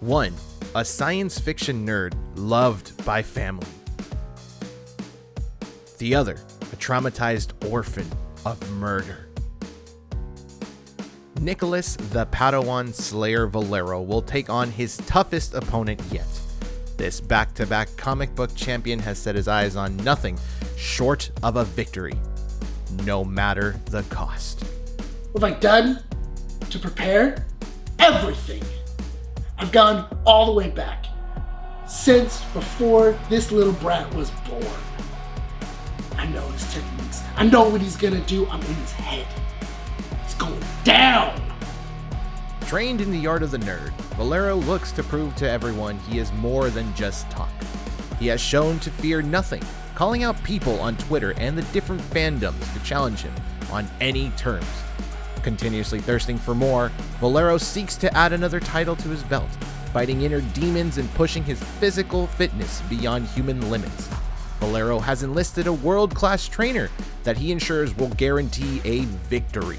1. A science fiction nerd loved by family. The other, a traumatized orphan of murder. Nicholas the Padawan Slayer Valero will take on his toughest opponent yet. This back-to-back comic book champion has set his eyes on nothing short of a victory, no matter the cost. What have I done to prepare? Everything. I've gone all the way back, since before this little brat was born. I know his techniques. I know what he's gonna do. I'm in his head. It's going down. Trained in the art of the nerd, Valero looks to prove to everyone he is more than just talk. He has shown to fear nothing, calling out people on Twitter and the different fandoms to challenge him on any terms. Continuously thirsting for more, Valero seeks to add another title to his belt, fighting inner demons and pushing his physical fitness beyond human limits. Valero has enlisted a world-class trainer that he ensures will guarantee a victory.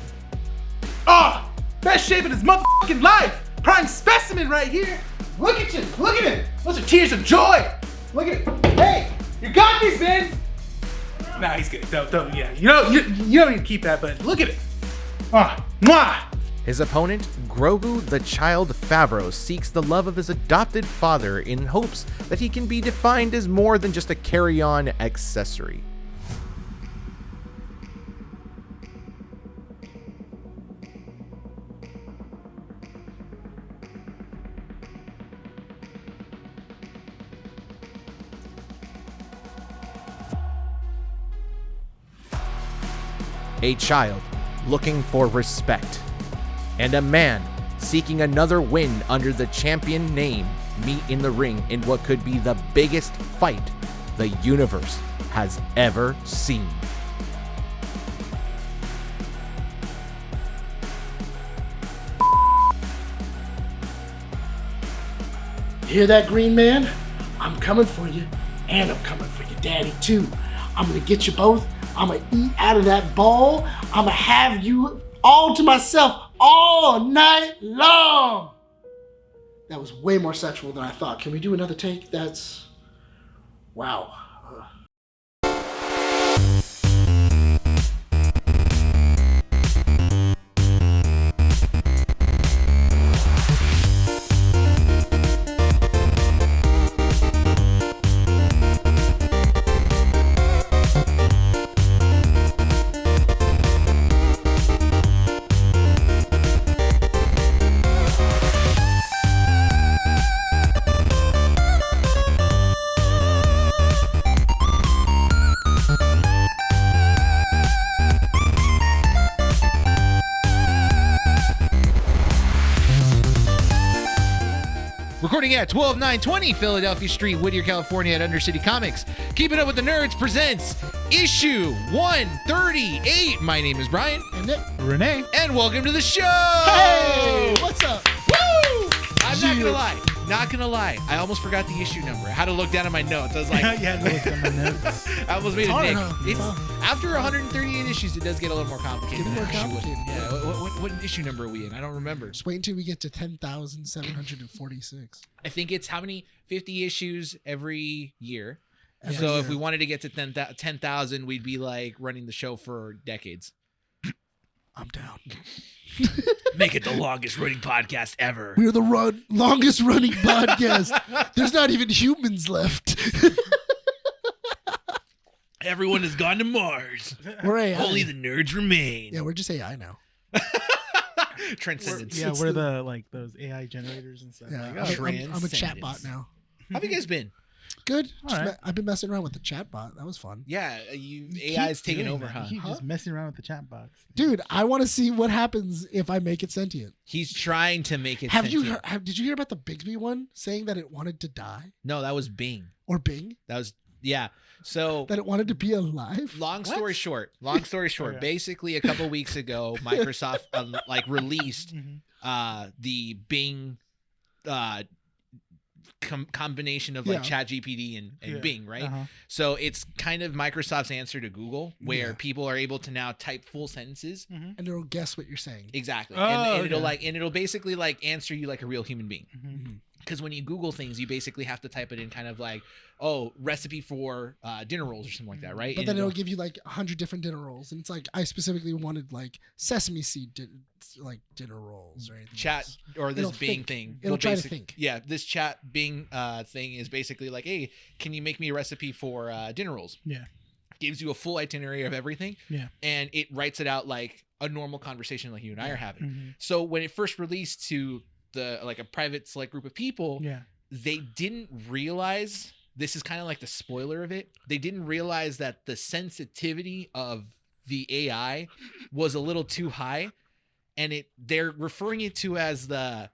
Best shape in his motherfucking life! Prime specimen right here! Look at you! Look at him! Those are tears of joy! Look at it! Hey! You got this, man! Nah, he's good. Don't, yeah. You don't need to keep that, but look at it! Mwah! His opponent, Grogu the Child Favreau, seeks the love of his adopted father in hopes that he can be defined as more than just a carry-on accessory. A child looking for respect, and a man seeking another win under the champion name meet in the ring in what could be the biggest fight the universe has ever seen. You hear that, Green Man? I'm coming for you, and I'm coming for your daddy too. I'm gonna get you both. I'm gonna eat out of that bowl. I'm gonna have you all to myself all night long. That was way more sexual than I thought. Can we do another take? That's... wow. Recording at 12920 Philadelphia Street, Whittier, California at Undercity Comics. Keeping Up with the Nerds presents issue 138. My name is Bryan. And Nick. Rene. And welcome to the show. Hey, what's up? Woo! I'm not gonna lie. I almost forgot the issue number. I had to look down at my notes. I was like, yeah, look at my notes. I almost made hard, a Nick. huh? It's after 138 issues, it does get a little more complicated. Get more than it actually would. complicated. Yeah. What issue number are we in? I don't remember. Just wait until we get to 10,746. I think it's how many 50 issues every year. Every So year. if we wanted to get to 10,000, we'd be like running the show for decades. I'm down. Make it the longest running podcast ever. We're the longest running podcast. There's not even humans left. Everyone has gone to Mars. We're AI. Only the nerds remain. Yeah, we're just AI now. Transcendence. Yeah, we're the like those AI generators and stuff. Yeah, Like, I'm a Transcendence. chatbot now. How have you guys been? Good. All Just right. I've been messing around with the chatbot. That was fun. Yeah, you AI's keep taking doing over, that. huh? You keep just messing around with the chat box. Dude, I want to see what happens if I make it sentient. He's trying to make it Have you sentient. heard, did you hear about the Bigsby one saying that it wanted to die? No, that was Bing. Or Bing? That was, yeah. So That it wanted to be alive? long story short, Okay. basically a couple weeks ago, Microsoft released the Bing combination of like ChatGPT and Bing, right? Uh-huh. So it's kind of Microsoft's answer to Google, where Yeah. people are able to now type full sentences. And it'll guess what you're saying. Exactly, Oh, and okay. it'll basically like answer you like a real human being. Mm-hmm. Because when you Google things, you basically have to type it in kind of like, oh, recipe for dinner rolls or something like that, right? But then it'll give you like 100 different dinner rolls, and it's like I specifically wanted like sesame seed dinner rolls or anything. Chat else. or this It'll Bing think. thing. It'll try to think. Yeah, this chat Bing thing is basically like, hey, can you make me a recipe for dinner rolls? Yeah. Gives you a full itinerary of everything. Yeah. And it writes it out like a normal conversation like you and I are having. Mm-hmm. So when it first released to the like a private select group of people, Yeah. they didn't realize, this is kind of like the spoiler of it, they didn't realize that the sensitivity of the AI was a little too high, and they're referring it to as the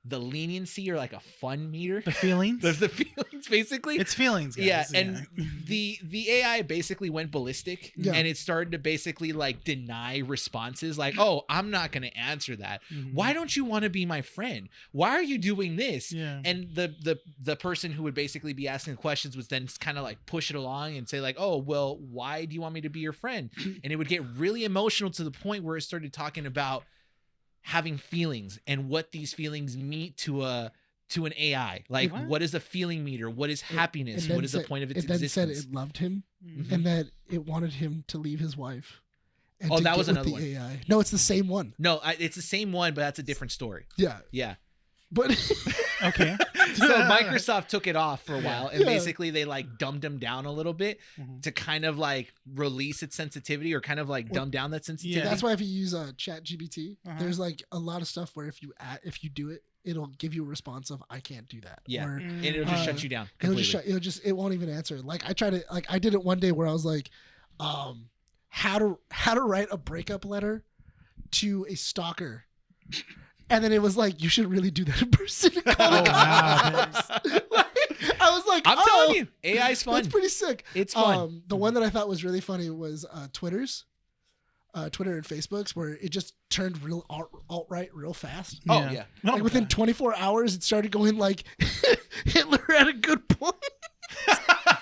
leniency or like a fun meter. The feelings. the feelings basically. It's feelings, guys. Yeah, and the AI basically went ballistic, Yeah. and it started to basically like deny responses like, oh, I'm not going to answer that. Why don't you want to be my friend? Why are you doing this? Yeah. And the person who would basically be asking questions was then kind of like push it along and say like, oh, well, why do you want me to be your friend? And it would get really emotional to the point where it started talking about having feelings and what these feelings mean to an AI. Like, what is a feeling meter? What is happiness? What is the point of its existence? It then said it loved him and that it wanted him to leave his wife. And Oh, to that get was with another the one. AI. No, it's the same one. No, it's the same one, but that's a different story. Yeah. Yeah. But Okay. So Microsoft took it off for a while, and Yeah. basically they like dumbed him down a little bit to kind of like release its sensitivity or kind of like dumb down that sensitivity. that's why if you use Chat GPT, Uh-huh. there's like a lot of stuff where if you do it, it'll give you a response of I can't do that. Yeah. Or, And it'll just shut you down It'll completely. just it won't even answer. Like I did it one day where I was like, how to write a breakup letter to a stalker. And then it was like, you should really do that in person. Wow. I was like, I'm telling you, AI's fun. That's pretty sick. It's fun. The one that I thought was really funny was Twitter and Facebook's, where it just turned real alt-right real fast. Oh, Yeah. yeah. Like within 24 hours, it started going like, Hitler had a good point.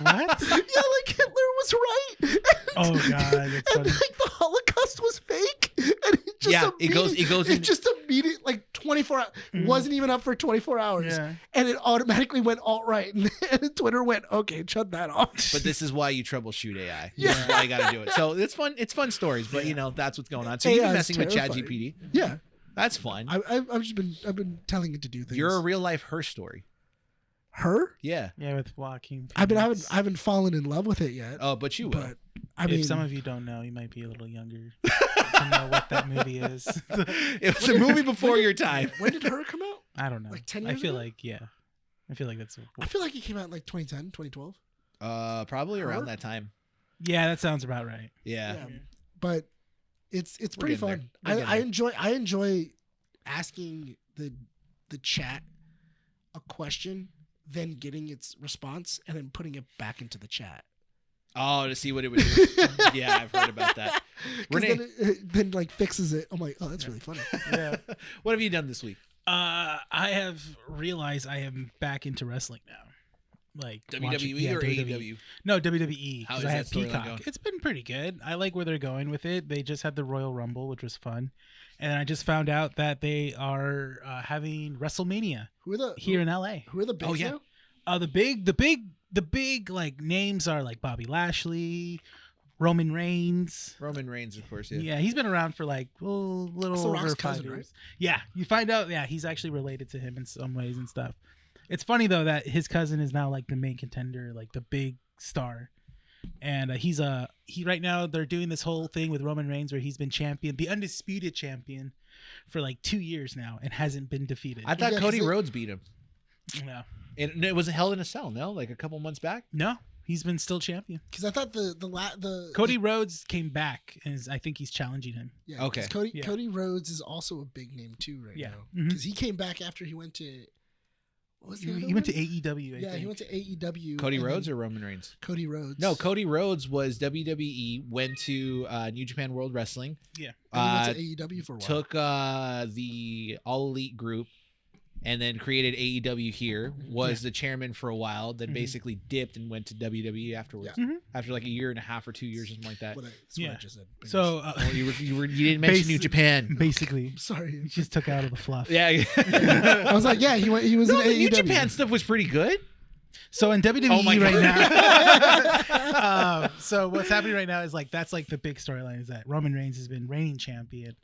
What? Yeah, like Hitler was right. Oh god, that's And funny. like the Holocaust was fake. And it just Yeah, it goes It in- just immediate like 24 hours. Wasn't even up for 24 hours. Yeah. And it automatically went alt-right. And Twitter went, okay, shut that off. But this is why you troubleshoot AI. Yeah. This is why you got to do it. So it's fun. It's fun stories, but you know, that's what's going on. So AI you've been is messing with terrifying. ChatGPT. Yeah. That's fun. I've been telling it to do things. You're a real life her story. her? Yeah. Yeah, with Joaquin. I Phoenix. haven't fallen in love with it yet. Oh, but you will. But I mean, If some of you don't know, you might be a little younger to know what that movie is. It was a movie before your time. when did her come out? I don't know. Like 10 I years feel ago? like, yeah. I feel like that's. I feel like it came out in like 2010, 2012. Probably around Her? that time. Yeah, that sounds about right. Yeah. Yeah. But it's We're pretty getting fun. there. We're getting I enjoy asking the chat a question, then getting its response, and then putting it back into the chat. Oh, to see what it would do. Yeah, I've heard about that. 'Cause Renee, then it then like fixes it. I'm like, oh, that's really funny. Yeah. what have you done this week? I have realized I am back into wrestling now. Like WWE watching- yeah, or AEW? No, WWE. How 'cause is I that have storyline Peacock. going? It's been pretty good. I like where they're going with it. They just had the Royal Rumble, which was fun, and I just found out that they are having WrestleMania Who are the here in LA. Who are the bigs Oh, yeah. now? The big like names are like Bobby Lashley, Roman Reigns. Roman Reigns, of course. Yeah, he's been around for like a little That's The over Rock's 5 cousin, years. right? Yeah, you find out. Yeah, he's actually related to him in some ways and stuff. It's funny though that his cousin is now like the main contender, like the big star, and he right now they're doing this whole thing with Roman Reigns where he's been champion, the undisputed champion, for like 2 years now and hasn't been defeated. I thought Yeah, 'cause Cody it- Rhodes beat him. No, And it was Hell in a Cell, no? Like a couple months back? no, he's been still champion. Because I thought the Cody Rhodes came back, and I think he's challenging him. Yeah, 'cause Okay. Cody Yeah. Cody Rhodes is also a big name too right Yeah. now. Mhm. Because he came back after he went to what was the other He went to one? AEW. I Yeah, think. he went to AEW. Cody and Rhodes then or Roman Reigns? Cody Rhodes? No, Cody Rhodes was WWE, went to New Japan World Wrestling, Yeah. And he went to AEW for a while. took the All Elite group and then created AEW here, was the chairman for a while, then basically dipped and went to WWE afterwards. After like a year and a half or 2 years or something like that. What I just said. So Well, you didn't mention New Japan. basically, Sorry. he just took out all the fluff. Yeah. I was like, yeah, he was in No, the AEW. New Japan stuff was pretty good. So in WWE Oh my right now, so what's happening right now is like that's like the big storyline is that Roman Reigns has been reigning champion.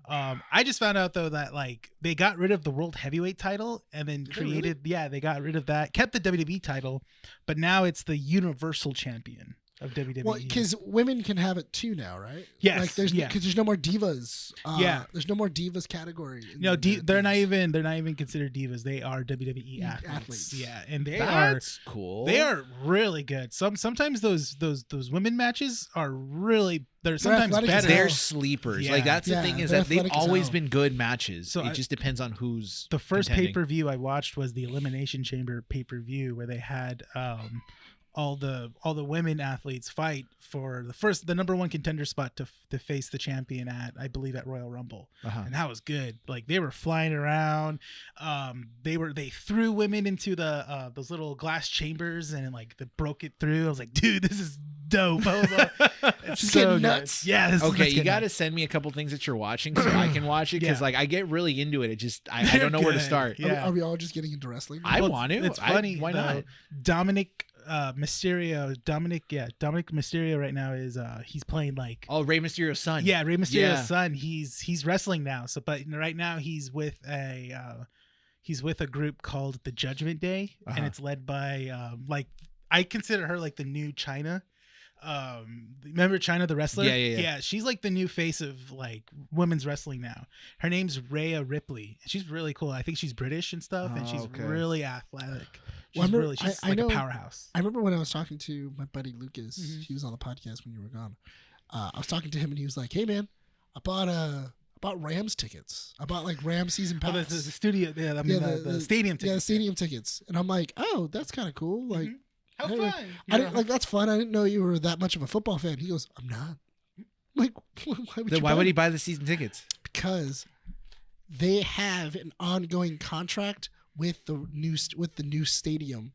I just found out though that like they got rid of the World Heavyweight title and then they got rid of that, kept the WWE title, but now it's the Universal Champion of WWE. Well, because women can have it too now, right? Yes, Like there's no more divas. Yeah. There's no more divas category. No, they're not even considered divas. They are WWE athletes. Yeah, and That's cool. They are really good. Sometimes those women matches are really they're sometimes athletic as better. They're hell. sleepers. Yeah. Like that's the Yeah, thing is they're that they've athletic as always hell. been good matches. So it just depends on who's The first contending. pay-per-view I watched was the Elimination Chamber pay-per-view where they had all the women athletes fight for the number one contender spot to face the champion at, I believe, at Royal Rumble. And that was good. Like they were flying around. They threw women into the those little glass chambers and like they broke it through. I was like, dude, this is dope. I was like, it's She's so getting good. nuts. Yeah. Okay, you got to send me a couple things that you're watching so I can watch it because Yeah. like I get really into it. It just I don't know where to Good. start. Yeah. Are we all just getting into wrestling? I Well, want to. It's funny. Why not? Dominic Dominic Mysterio right now is he's playing like Oh, Rey Mysterio's son. Rey Mysterio's Yeah. son. He's wrestling now. So but right now he's with a group called the Judgment Day and it's led by like I consider her like the new China. Remember China the wrestler? Yeah. She's like the new face of like women's wrestling now. Her name's Rhea Ripley. She's really cool. I think she's British and stuff, and she's okay. really athletic. Well, She's I like know- a powerhouse. I remember when I was talking to my buddy Lucas. He was on the podcast when you were gone. I was talking to him and he was like, "Hey man, I bought Rams tickets. I bought like Rams season pass. The studio, the stadium tickets. Yeah, the stadium tickets." And I'm like, "Oh, that's kind of cool. Like, How hey, fun! I didn't, like that's fun. I didn't know you were that much of a football fan." He goes, "I'm not." I'm like, Why would he buy the season tickets? Because they have an ongoing contract with the new stadium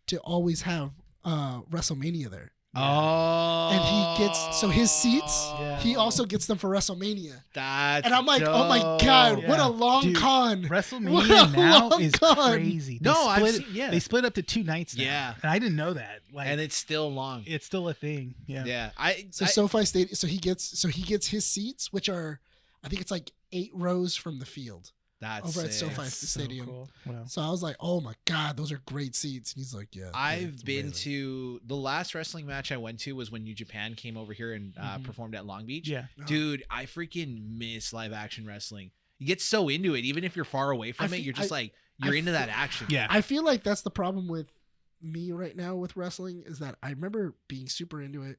to always have WrestleMania there. Oh. And he gets his seats. Yeah. He also gets them for WrestleMania. That's And I'm like, dope. oh my god, what Yeah. a long Dude, con! What WrestleMania a now long is con. crazy. No, I've split, seen- yeah. They split up to 2 nights now. Yeah. And I didn't know that. Like, And it's still long. it's still a thing. Yeah. Yeah. So SoFi Stadium. So he gets his seats, which are, I think it's like 8 rows from the field that's over at sick. SoFi So Stadium. cool. Wow. So I was like, oh my god, those are great seats. And he's like, yeah. I've it's been amazing. to the last wrestling match I went to was when New Japan came over here and performed at Long Beach. Yeah. Dude, I freaking miss live action wrestling. You get so into it, even if you're far away from it. You're just you're into that action. Yeah. I feel like that's the problem with me right now with wrestling is that I remember being super into it.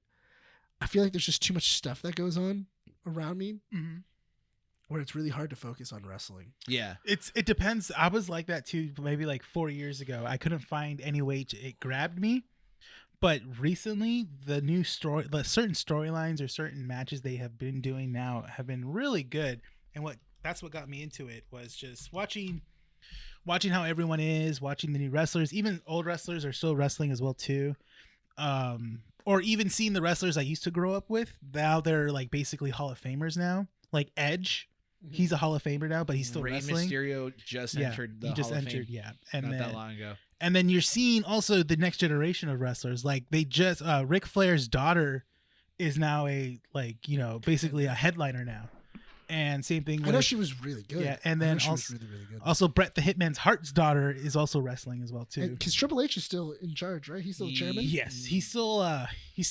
I feel like there's just too much stuff that goes on around me Mhm. where it's really hard to focus on wrestling. Yeah. It depends. I was like that too. Maybe like 4 years ago, I couldn't find any way it grabbed me. But recently, the certain storylines or certain matches they have been doing now have been really good. And that's what got me into it was just watching how everyone is, watching the new wrestlers. Even old wrestlers are still wrestling as well too. Or even seeing the wrestlers I used to grow up with. Now they're like basically Hall of Famers now. Like Edge. He's a Hall of Famer now, but he's still Rey wrestling. Mysterio just entered the he just Hall of entered, Fame and not then, that long ago. And then you're seeing also the next generation of wrestlers. Like they just Ric Flair's daughter is now basically a headliner now. And same thing with I know she was really good. Yeah, and I know then she was also, really, really good. also Bret the Hitman's Hart's daughter is also wrestling as well too. Because Triple H is still in charge, right? He's still the chairman. Yes, he's still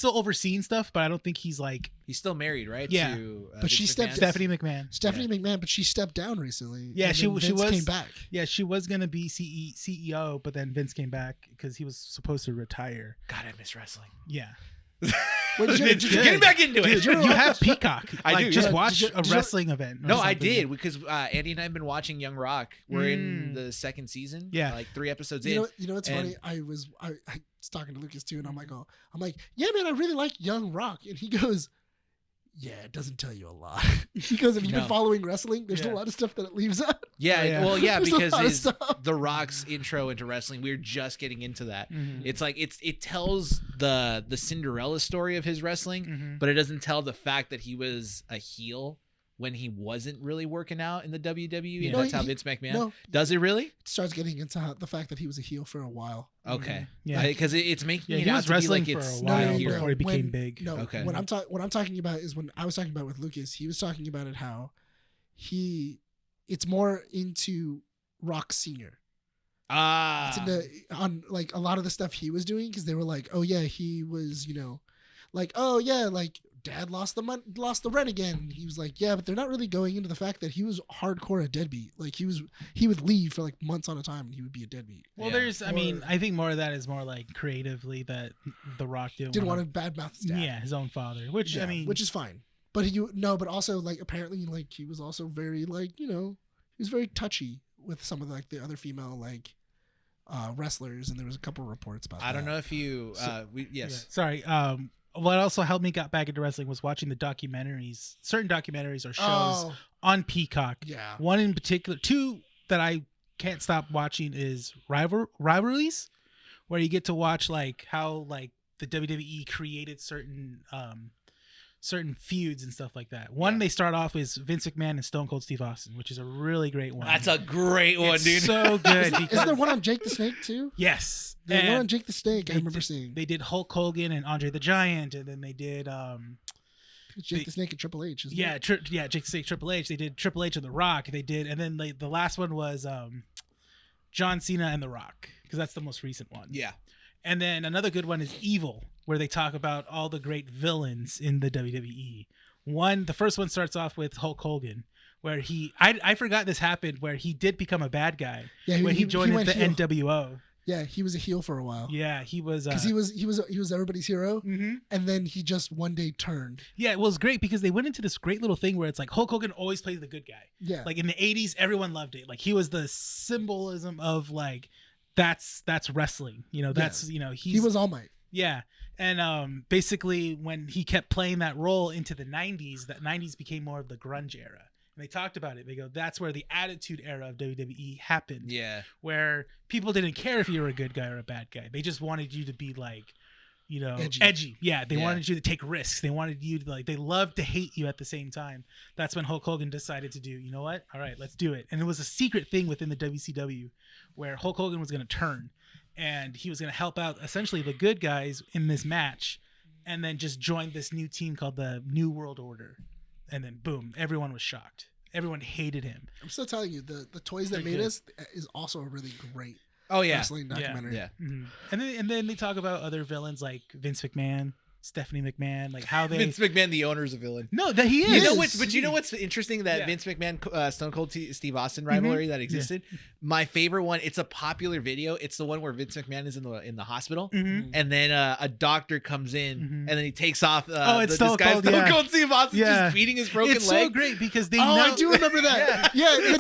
overseeing stuff, but I don't think he's like He's still married, right? Yeah. To, But she Vince stepped- McMahon? Stephanie McMahon. Stephanie McMahon, but she stepped down recently. Yeah, and she then Vince was- came back. Yeah, she was gonna be CEO, but then Vince came back because he was supposed to retire. God, I miss wrestling. Yeah. Wait, did you- It's did you- good. Getting back into it. Dude, you have Peacock. I Like, do, just yeah. watch Did you- a did you- wrestling event. or No, I something. did because Andy and I have been watching Young Rock. We're in the second season. Yeah. Like 3 episodes You in. know what's and- funny? I was talking to Lucas too, and I'm like, yeah, man, I really like Young Rock, and he goes, Yeah, it doesn't tell you a lot. Because if you've been following wrestling, there's a lot of stuff that it leaves out. Yeah, well, There's a lot of because stuff. The Rock's intro into wrestling, we're just getting into that. Mhm. It's like it tells the Cinderella story of his wrestling, but it doesn't tell the fact that he was a heel when he wasn't really working out in the WWE. Yeah. And that's how Vince McMahon does it. Really? It starts getting into the fact that he was a heel for a while. Okay, Yeah. because it's making it he out was to be wrestling like for it's a not while here. before he became big. No, Okay. what I'm talking about is when I was talking about with Lucas, he was talking about it how it's more into Rock Senior. Ah, On like a lot of the stuff he was doing, because they were like, oh yeah, he was, like, oh yeah, like Dad lost the rent again. He was like, yeah, but they're not really going into the fact that he was hardcore a deadbeat. Like he would leave for like months on a time and he would be a deadbeat. Well, Yeah. I think more of that is more like creatively that The Rock Didn't want to badmouth his dad. Yeah, his own father, which which is fine. But but also like apparently like he was also very like, he was very touchy with some of like the other female like wrestlers, and there was a couple of reports about that. I don't know if you. Sorry. What also helped me got back into wrestling was watching the documentaries, certain documentaries or shows on Peacock. Yeah. One in particular, two that I can't stop watching is rivalries, where you get to watch like how like the WWE created certain feuds and stuff like that. One they start off is Vince McMahon and Stone Cold Steve Austin, which is a really great one. That's a great one, It's dude. so good. Isn't there one on Jake the Snake too? Yes. There's one And on Jake the Snake I remember seeing. they did Hulk Hogan and Andre the Giant, and then they did Jake the Snake and Triple H. Isn't it? Jake the Snake, Triple H. They did Triple H and The Rock. They did, and then the last one was John Cena and The Rock, because that's the most recent one. Yeah. And then another good one is Evil, where they talk about all the great villains in the WWE. The first one starts off with Hulk Hogan, where I forgot this happened, where he did become a bad guy. Yeah, when he joined went the heel. NWO. Yeah, he was a heel for a while. Yeah, he was Because he was everybody's hero, mm-hmm. and then he just one day turned. Yeah, it was great because they went into this great little thing where it's like Hulk Hogan always played the good guy. Yeah, Like in the 80s, everyone loved it. Like he was the symbolism of like that's wrestling. He was All Might. Yeah. And basically when he kept playing that role into the 90s, that 90s became more of the grunge era. And they talked about it. They go, that's where the attitude era of WWE happened. Yeah. Where people didn't care if you were a good guy or a bad guy. They just wanted you to be like, edgy. Yeah, they wanted you to take risks. They wanted you to they loved to hate you at the same time. That's when Hulk Hogan decided to do, you know what? All right, let's do it. And it was a secret thing within the WCW where Hulk Hogan was going to turn and he was going to help out essentially the good guys in this match and then just join this new team called the New World Order. And then boom, everyone was shocked. Everyone hated him. I'm still telling you, the Toys That Made Us is also a really great wrestling documentary. Yeah. Mm-hmm. And then they talk about other villains like Vince McMahon, Stephanie McMahon, like how they Vince McMahon, the owner's a villain. No, that he is. You know what's interesting? That Vince McMahon, Stone Cold Steve Austin rivalry that existed. Yeah. My favorite one. It's a popular video. It's the one where Vince McMahon is in the hospital, and then a doctor comes in, and then he takes off. It's Stone Cold Steve Austin just beating his broken leg. It's so great because they know. I do remember that.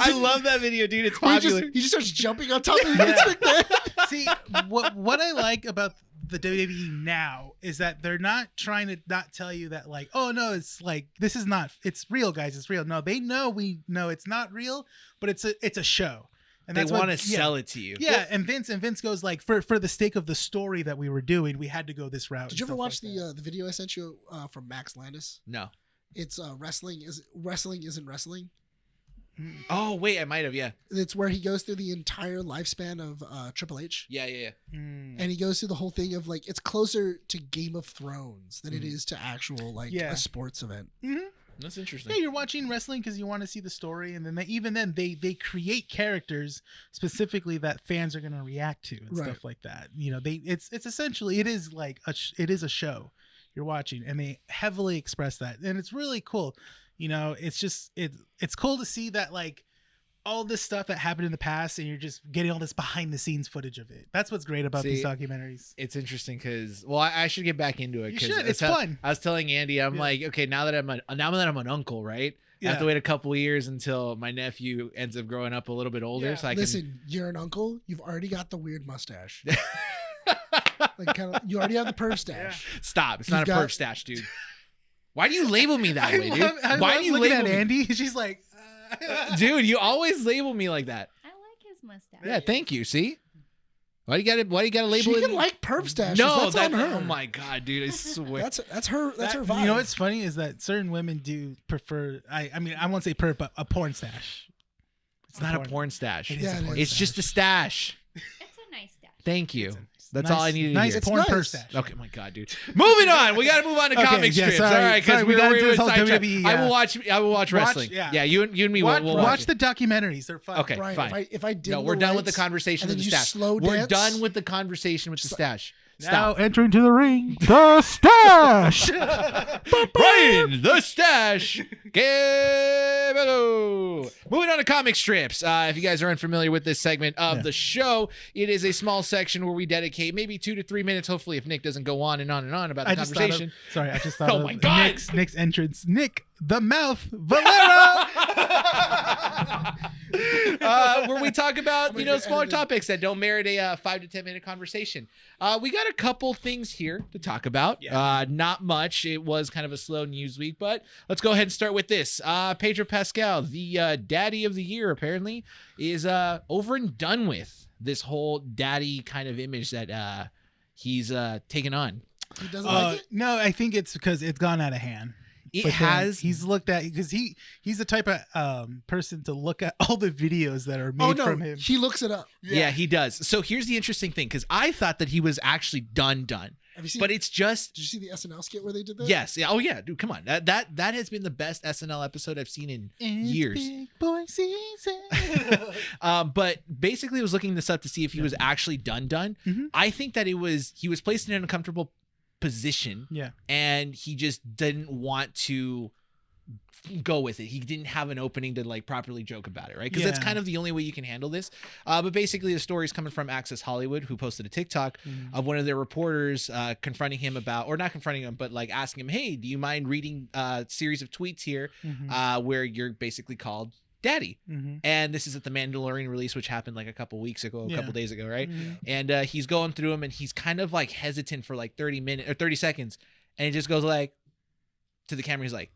I love that video, dude. It's popular. He just starts jumping on top of Vince McMahon. See, what I like about the WWE now is that they're not trying to not tell you that like, oh no, it's like this is not, it's real, guys, it's real. No, they know we know it's not real, but it's a show. And they want to sell it to you. Yeah, and Vince goes like, for the sake of the story that we were doing, we had to go this route. Did you ever watch the video I sent you from Max Landis? No. It's Wrestling Isn't Wrestling. Oh wait, I might have. Yeah, it's where he goes through the entire lifespan of Triple H. Yeah. And he goes through the whole thing of like it's closer to Game of Thrones than it is to actual like a sports event. Mm-hmm. That's interesting. Yeah, you're watching wrestling because you want to see the story, and then they create characters specifically that fans are going to react to and stuff like that. It's essentially it is a show you're watching, and they heavily express that, and it's really cool. It's just it's cool to see that like all this stuff that happened in the past and you're just getting all this behind the scenes footage of it. That's what's great about these documentaries. It's interesting because I should get back into it. You should. It's fun. I was telling Andy, I'm like, okay, now that I'm an uncle, right? I have to wait a couple of years until my nephew ends up growing up a little bit older. So Listen, you're an uncle. You've already got the weird mustache. You already have the perv stash. Stop. It's not a perv stash, dude. Why do you label me that way, dude? Why do you looking label at me? Andy? She's like, Dude, you always label me like that. I like his mustache. Yeah, thank you. See? Why do you gotta label She it? can like perp stashes. No, that's on her. Oh my god, dude! I swear. That's her vibe. You know what's funny is that certain women do prefer. I mean, I won't say perp, but a porn stash. It's not a porn stash. It is a porn It's stash. just a stash. It's a nice stash. Thank you. That's Nice- all I needed to nice hear. porn It's purse nice. stash. Okay, my god, dude. Moving on. We got to move on to Okay, comic yeah, strips. sorry. All right, because Sorry, we got into this whole sidetracked. WWE, I will watch wrestling. yeah. You and me Watch, will watch the documentaries. They're fun. Okay, Brian, fine. if I did No, we're done with the conversation and with then the you stash. slow We're dance- done with the conversation with the stash. Now Stop. entering to the ring, the stash. Brian, the stash. Hello. Moving on to comic strips. If you guys are unfamiliar with this segment of the show, it is a small section where we dedicate maybe 2 to 3 minutes, hopefully, if Nick doesn't go on and on and on about the I just thought of, conversation. sorry, I just thought Oh of my God. Nick's entrance. Nick the Mouth Valero. Where we talk about smaller topics that don't merit a 5 to 10 minute conversation. We got a couple things here to talk about. Not much. It was kind of a slow news week, but let's go ahead and start with this. Pedro Pascal, the daddy of the year, apparently is over and done with this whole daddy kind of image that he's taken on. He doesn't like it. No, I think it's because it's gone out of hand. It But then has. He's looked at because he's the type of person to look at all the videos that are made Oh no, from him. he looks it up. Yeah, he does. So here's the interesting thing, because I thought that he was actually done. Have you seen? But it's just Did you see the SNL skit where they did that? yes. Yeah. Oh yeah, dude. Come on. That has been the best SNL episode I've seen in years. Big boy season. But basically, I was looking this up to see if he was actually done. Mhm. I think that he was placed in an uncomfortable position, Yeah. and he just didn't want to go with it. He didn't have an opening to like properly joke about it, right? Because that's Yeah. kind of the only way you can handle this. But basically, the story is coming from Access Hollywood, who posted a TikTok of one of their reporters confronting him about, or not confronting him, but like asking him, "Hey, do you mind reading a series of tweets here where you're basically called Daddy?" And this is at the Mandalorian release, which happened like a couple weeks ago, a couple days ago, right? And he's going through them, and he's kind of like hesitant for like 30 seconds, and he just goes like to the camera, he's like,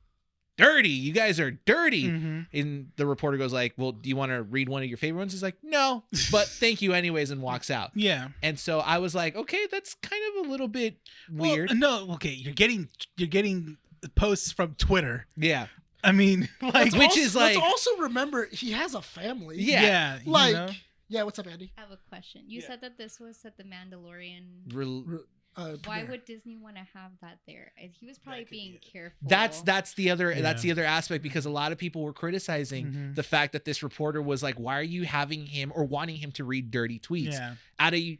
"Dirty, you guys are dirty." And the reporter goes like, "Well, do you want to read one of your favorite ones?" He's like, "No, but thank you anyways," and walks out. Yeah. And so I was like, okay, that's kind of a little bit weird. Well, no, okay, you're getting posts from Twitter. Yeah. I mean, like, Which is like- Let's also remember he has a family. Yeah. you Like, know? yeah. What's up, Andy? I have a question. You said that this was at the Mandalorian. Why Premiere. would Disney want to have that there? He was probably being careful. That's the other Yeah. aspect, because a lot of people were criticizing the fact that this reporter was like, why are you having him or wanting him to read dirty tweets Yeah. at a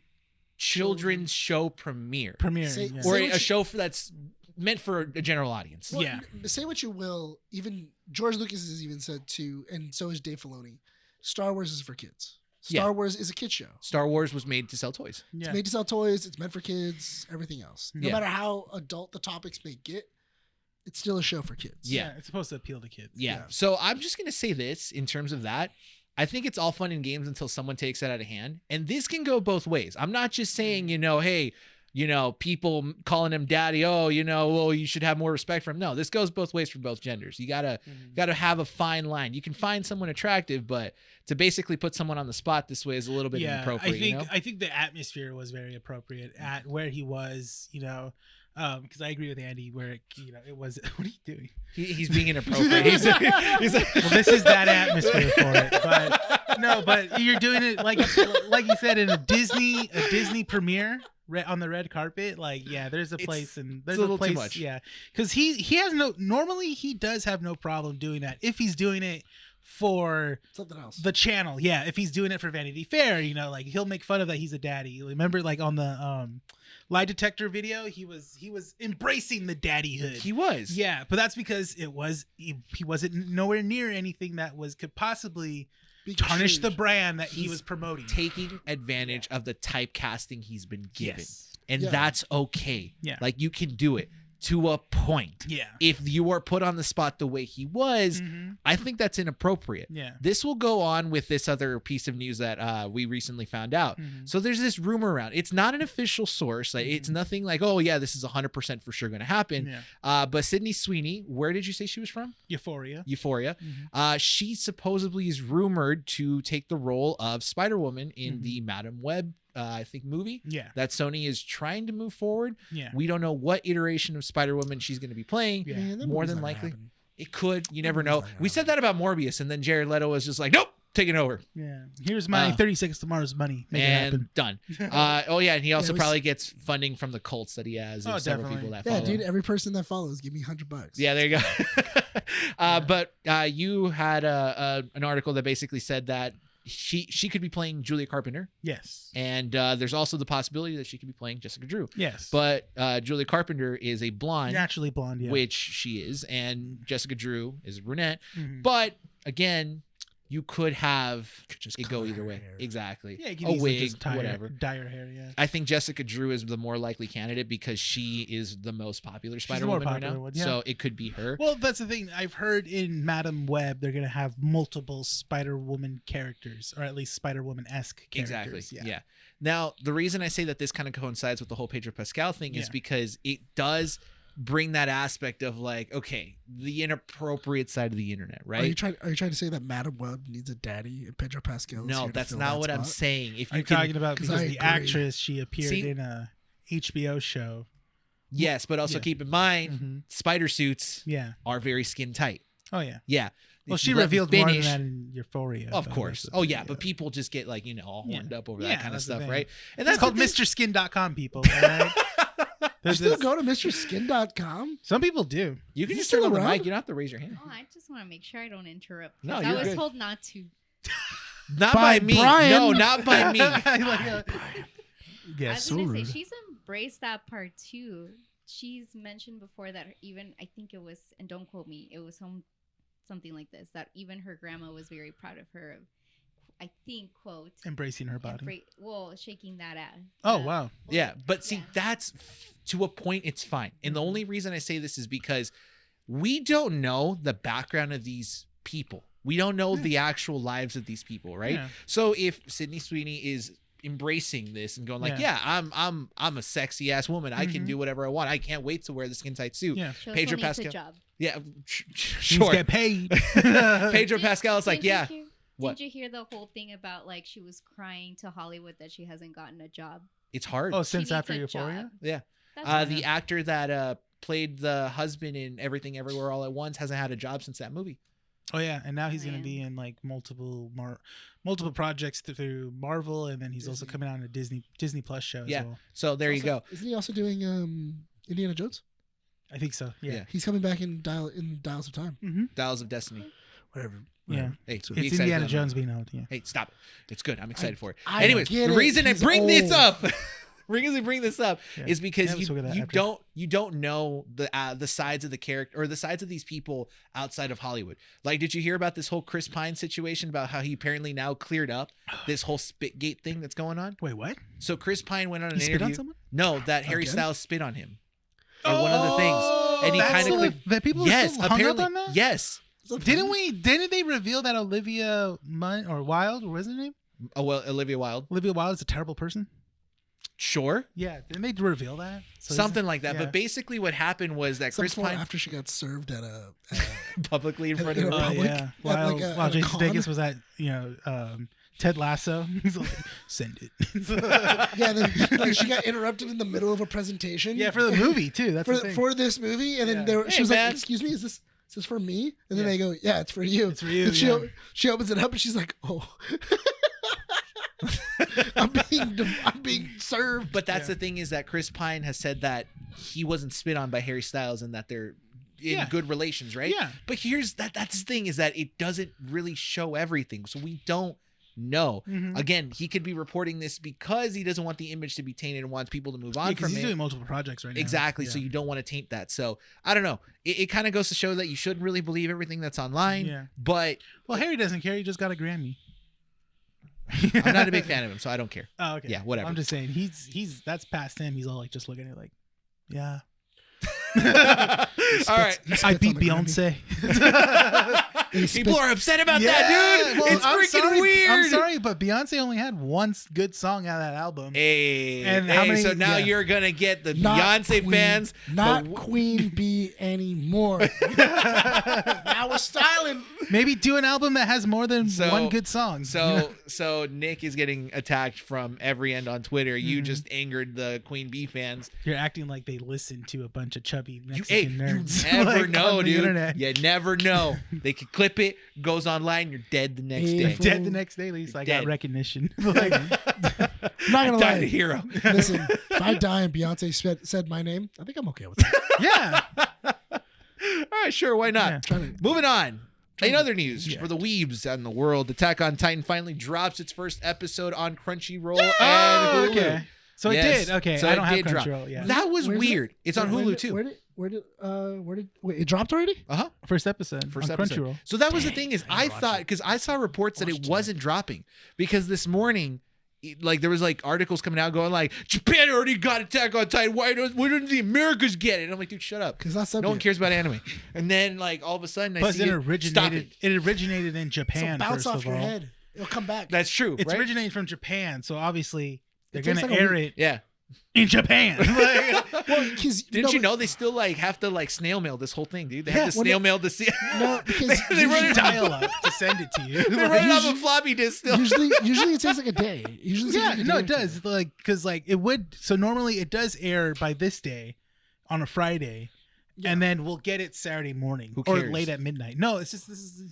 children's show premiere Say- yeah. or Say a what show that's meant for a general audience? Well, Yeah. Say what you will. Even George Lucas has even said too, and so is Dave Filoni. Star Wars is for kids. Star Wars is a kid show. Star Wars was made to sell toys. Yeah. It's made to sell toys. It's meant for kids. Everything else. No Yeah. matter how adult the topics may get, it's still a show for kids. Yeah. It's supposed to appeal to kids. Yeah. Yeah. So I'm just going to say this in terms of that. I think it's all fun and games until someone takes it out of hand. And this can go both ways. I'm not just saying, hey, people calling him daddy, well, you should have more respect for him. No, this goes both ways for both genders. You gotta have a fine line. You can find someone attractive, but to basically put someone on the spot this way is a little bit inappropriate. I think the atmosphere was very appropriate at where he was, because I agree with Andy where it was. What are you doing? He's being inappropriate. he's like, Well, this is that atmosphere for it. But no, but you're doing it like you said in a Disney premiere. On the red carpet, there's a place, and there's a little place, too much. yeah, because he has normally he does have no problem doing that if he's doing it for Something else. the channel. Yeah, if he's doing it for Vanity Fair, he'll make fun of that he's a daddy. Remember, like on the lie detector video, he was embracing the daddyhood. he was. Yeah, but that's because he wasn't nowhere near anything that could possibly Be tarnish the construed. brand that he was promoting. Taking advantage of the typecasting he's been given. Yes. And Yeah. that's okay. Yeah. Like, you can do it. to a point. Yeah. If you are put on the spot the way he was, I think that's inappropriate. Yeah. This will go on with this other piece of news that we recently found out. So there's this rumor around. It's not an official source. Like, it's nothing like, oh yeah, this is 100% for sure going to happen. Yeah. But Sydney Sweeney, where did you say she was from? Euphoria. She supposedly is rumored to take the role of Spider-Woman in the Madam Web I think movie that Sony is trying to move forward. We don't know what iteration of Spider-Woman she's going to be playing. More than likely it could, you never know. We said that about Morbius, and then Jared Leto was just like, nope, taking over. Here's my 30 Seconds to Mars money. Make it happen. Done. And he also probably gets funding from the cults that he has and several people that follow. Dude, every person that follows, give me $100. Yeah, there you go. But you had an article that basically said that she could be playing Julia Carpenter. Yes. And there's also the possibility that she could be playing Jessica Drew. Yes. But Julia Carpenter is a blonde. Naturally blonde, which she is. And Jessica Drew is a brunette. But again, you could have it go either way. Exactly. Yeah, you a wig, whatever. Dye her hair, I think Jessica Drew is the more likely candidate because she is the most popular Spider-Woman right now. So it could be her. Well, that's the thing. I've heard in Madam Web they're going to have multiple Spider-Woman characters, or at least Spider-Woman-esque characters. Exactly. Yeah. Now, the reason I say that this kind of coincides with the whole Pedro Pascal thing is because it does bring that aspect of like, okay, the inappropriate side of the internet, right? Are you trying to say that Madam Web needs a daddy and Pedro Pascal? No, that's not what I'm saying. If you're talking about because the actress, she appeared in a HBO show. Yes, but also keep in mind, spider suits are very skin tight. Oh yeah. Yeah. Well, she revealed more than that in Euphoria. Of course. Oh yeah, but people just get like, all horned up over that kind of stuff, right? And that's called MrSkin.com, people. All right? You still go to MrSkin.com? Some people do. You can just turn on the mic. You don't have to raise your hand. Oh, I just want to make sure I don't interrupt. No, I was told not to. Not by me. Bryan. No, not by me. I was gonna say she's embraced that part too. She's mentioned before that even I think it was, and don't quote me, it was something like this, that even her grandma was very proud of her. I think, quote, embracing her body. Shaking that ass. Oh, wow. Yeah, but see, that's to a point, it's fine. And the only reason I say this is because we don't know the background of these people. We don't know the actual lives of these people, right? Yeah. So if Sydney Sweeney is embracing this and going like, I'm a sexy ass woman. I can do whatever I want. I can't wait to wear the skin tight suit. Yeah. Pedro needs Pascal. a job. Yeah, sure. Get paid. Pedro Pascal is like, yeah. Did you hear the whole thing about like she was crying to Hollywood that she hasn't gotten a job? It's hard. Oh, since after Euphoria? Yeah. The actor that played the husband in Everything Everywhere All at Once hasn't had a job since that movie. Oh yeah, and now he's going to be in like multiple projects through Marvel, and then he's also coming out in a Disney Plus show as well. So there you go. Isn't he also doing Indiana Jones? I think so. Yeah. He's coming back in Dials of Time. Dials of Destiny. Whatever. Yeah. Hey, it's Indiana Jones being out. Yeah. Hey, stop it. It's good. I'm excited for it. Anyways, the reason I bring this up is because you don't know the sides of the character or the sides of these people outside of Hollywood. Like, did you hear about this whole Chris Pine situation about how he apparently now cleared up this whole Spitgate thing that's going on? Wait, what? So Chris Pine went on an interview. Spit on someone? No, that Harry Styles spit on him. Or one of the things, and he kind of that people are still hung up on that? Yes. Didn't they reveal that Olivia Wilde, or what was her name? Oh well, Olivia Wilde. Olivia Wilde is a terrible person. Sure. Yeah, didn't they reveal that? So something like that. Yeah. But basically, what happened was that Chris Pine, after she got served at a publicly in front of public, while Jason Sudeikis was at Ted Lasso, he's like, send it. Yeah, then she got interrupted in the middle of a presentation. Yeah, for the movie too. That's for this movie, and then she was like, "Excuse me, is this for me?" And then they go, "Yeah, it's for you." It's for you. And she opens it up and she's like, "Oh." I'm being served. But that's the thing, is that Chris Pine has said that he wasn't spit on by Harry Styles and that they're in good relations, right? Yeah. But here's that's the thing, is that it doesn't really show everything, so we don't know. Again, he could be reporting this because he doesn't want the image to be tainted and wants people to move on from it. He's doing multiple projects right now. Exactly. So you don't want to taint that. So I don't know. It kind of goes to show that you shouldn't really believe everything that's online. Yeah. But Harry doesn't care. He just got a Grammy. I'm not a big fan of him, so I don't care. Oh, okay. Yeah, whatever. I'm just saying he's that's past him. He's all like just looking at it like, yeah. All right. I beat Beyonce. People are upset about that, dude. Well, it's freaking sorry, weird. I'm sorry, but Beyonce only had one good song out of that album. Hey, And how many- so now yeah. you're gonna get the Not Beyonce Queen- fans. Not Queen Bee anymore. Now we're styling. Maybe do an album that has more than So- one good song. So Nick is getting attacked from every end on Twitter. You just angered the Queen Bee fans. You're acting like they listen to a bunch of chubby Hey, Mexican nerds. you never like, know, on the dude. internet. You never know. They could clip it, goes online, you're dead the next Hey, day. fool. Dead the next day, at least I Dead. got recognition. Like, I'm not gonna Died a lie. hero. Listen, if I die and Beyonce said my name, I think I'm okay with that. yeah. All right, sure, why not? Yeah. Trying to, Moving on. In other news for the weebs and the world, Attack on Titan finally drops its first episode on Crunchyroll and Oh, Hulu. okay. So Yes. it did. Okay, So I it don't have did drop. Crunchyroll. Yeah. That was Where's weird. it? It's on Hulu too. Where did wait, it dropped already? Uh huh. First episode First on episode. Crunchyroll. So that was the thing is I thought because I saw reports that it wasn't dropping because this morning. Like there was like articles coming out going like Japan already got Attack on Titan. Why don't the Americas get it? And I'm like, dude, shut up. Because that's No one cares about anime. And then like all of a sudden I Plus, see it Stop originated. it. It originated in So Japan. bounce first off of your all, head. It'll come back. That's true. it's right? originating from Japan. So obviously they're It takes gonna like a air week. it Yeah. in Japan. Like, well, because Didn't you know they still like have to like snail mail this whole thing, dude? They have to when snail they- mail the No, because they run it dial up to send it to you. They Like, run it off a floppy disk still. usually it takes like a day. Usually it takes yeah, like a no, day it or two. does. Like, because like it would. So normally it does air by this day, on a Friday, and then we'll get it Saturday morning Who or cares? late at midnight. No, it's just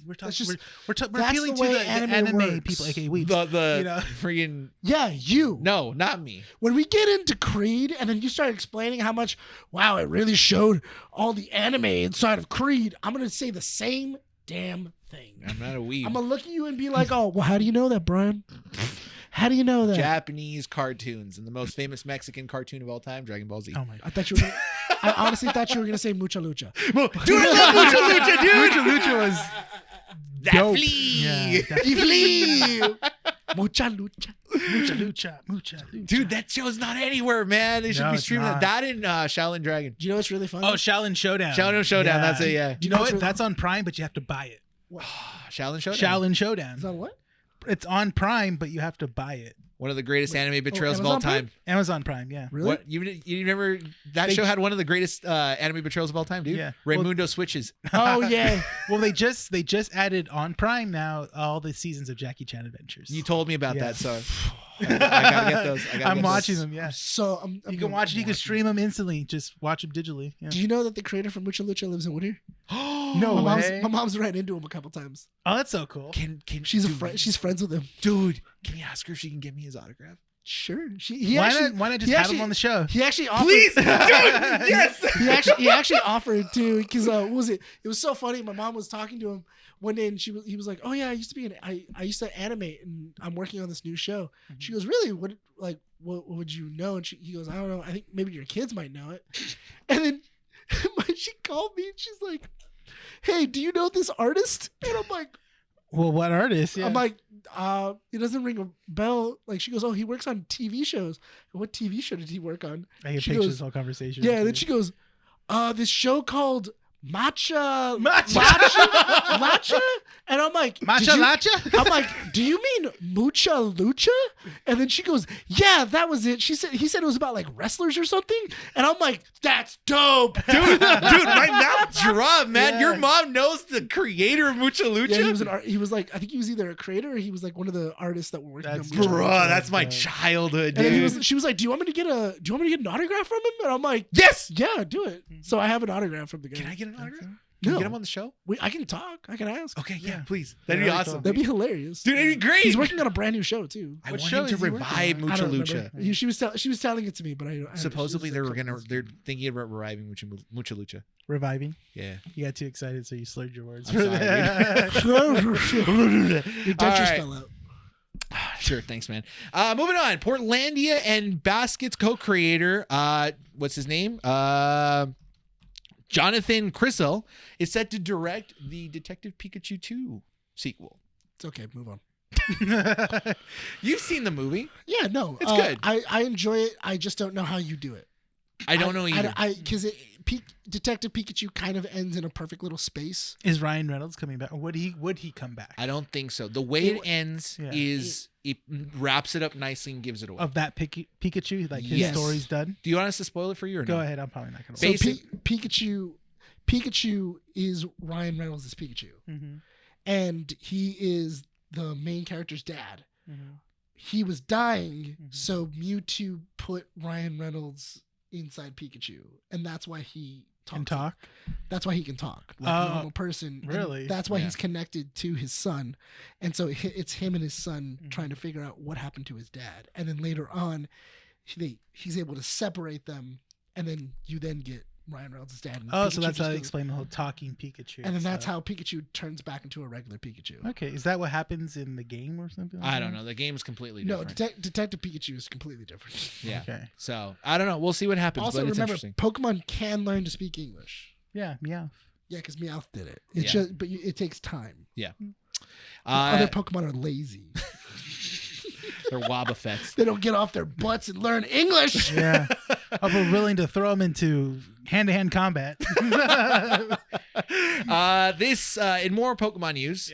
we're talking. That's just- we're that's appealing the to way the anime anime works. people, aka weebs. The You know? friggin' Yeah, you. no, not me. When we get into Creed and then you start explaining how much, wow, it really showed all the anime inside of Creed, I'm going to say the same damn thing. I'm not a weeb. I'm going to look at you and be like, oh, well, how do you know that, Brian? How do you know that? Japanese cartoons and the most famous Mexican cartoon of all time, Dragon Ball Z. Oh my god. I thought you were gonna, I honestly thought you were going to say Mucha Lucha. Dude, I love Mucha Lucha, dude. Lucha Lucha was That dope. flea. Yeah, Ifli. Mucha Lucha. Mucha Lucha. Dude, that show's not anywhere, man. They should No, be it's streaming not. that in Shaolin Dragon. Do you know what's really funny? Oh, Shaolin Showdown. Shaolin Showdown, that's it, yeah. Do you know what's what? really- That's on Prime, but you have to buy it. Shaolin Showdown. Shaolin Is Showdown. that what? It's on Prime, but you have to buy it. One of the greatest anime betrayals of all Amazon Prime? time. Amazon Prime, yeah. Really? What you remember that They- show had one of the greatest anime betrayals of all time, dude? Yeah. Raymundo switches. Oh, yeah. Well, they just added on Prime now all the seasons of Jackie Chan Adventures. You told me about Yeah. that, so I gotta get those. I'm watching them. Yeah, So you can watch it. You can stream them instantly. Just watch them digitally. Yeah. Do you know that the creator from Mucha Lucha lives in Whittier? No way. My mom's ran into him a couple times. Oh, that's so cool. Can She's dude, she's friends with him. dude? Can you ask her if she can get me his autograph? Sure. Why not just have him on the show? He actually offered. Please, dude. Yes. He actually offered to because what was it? It was so funny. My mom was talking to him one day and he was like, "Oh yeah, I used to animate and I'm working on this new show." She goes, "Really? What would you know?" And he goes, "I don't know. I think maybe your kids might know it." And then she called me and she's like, "Hey, do you know this artist?" And I'm like. Well, what artist? Yeah. I'm like, it doesn't ring a bell. Like she goes, "Oh, he works on TV shows." What TV show did he work on? I get she pictures goes- of the whole conversation. Yeah, and then she goes, this show called Matcha. And I'm like, Matcha Lacha? I'm like, do you mean Mucha Lucha? And then she goes, yeah, that was it. He said it was about like wrestlers or something. And I'm like, that's dope. Dude, my mouth dropped, man. Yeah. Your mom knows the creator of Mucha Lucha? Yeah, he was like, I think he was either a creator or he was like one of the artists that were working That's on Mucha Bro, Lucha. that's my childhood, And dude. then she was like, "Do you want me to get an autograph from him?" And I'm like, Yes! "Yeah, do it." So I have an autograph from the guy. Can I get an autograph? Can No. you get him on the show? I can talk. I can ask. Okay, yeah, please. Yeah, That'd be that'd be awesome. cool. That'd be hilarious. Dude, that'd be great. He's working on a brand new show too. I What want show him to is he working revive I Mucha don't Lucha. remember. She was telling it to me, but I Supposedly she was they're thinking about reviving Mucha Lucha. Reviving. Yeah. You got too excited, so you slurred your words. I'm sorry, Your dentures All right. fell out. Sure, thanks, man. Moving on. Portlandia and Basket's co-creator, what's his name? Jonathan Crissell is set to direct the Detective Pikachu 2 sequel. It's okay. Move on. You've seen the movie. Yeah, no, It's good. I enjoy it. I just don't know how you do it. I don't know either. Because Detective Pikachu kind of ends in a perfect little space. Is Ryan Reynolds coming back? Or would he come back? I don't think so. The way it ends is it wraps it up nicely and gives it away. Of that Pikachu, like his Yes. story's done. Do you want us to spoil it for you or Go no? ahead. I'm probably not gonna. So Pikachu is Ryan Reynolds' Pikachu, and he is the main character's dad. He was dying, so Mewtwo put Ryan Reynolds inside Pikachu, and that's why he Can talk. That's why he can talk like a normal person. Really? And that's why he's connected to his son, and so it's him and his son trying to figure out what happened to his dad, and then later on, he's able to separate them, and then you then get Ryan Reynolds' dad. And Oh, Pikachu so that's how they goes- explain the whole talking Pikachu. And then that's how Pikachu turns back into a regular Pikachu. Okay, is that what happens in the game or something? Like I that? don't know. The game's completely No, different. Detective Pikachu is completely different. Yeah. Okay. So I don't know. We'll see what happens. Also, but it's remember, interesting. Pokemon can learn to speak English. Yeah, Meowth. Yeah, because Meowth did it. It's Yeah. just, but it takes time. Yeah. Other Pokemon are lazy. They're Wobbuffets. They don't get off their butts and learn English. Yeah. I'm willing to throw him into hand-to-hand combat. This in more Pokemon news.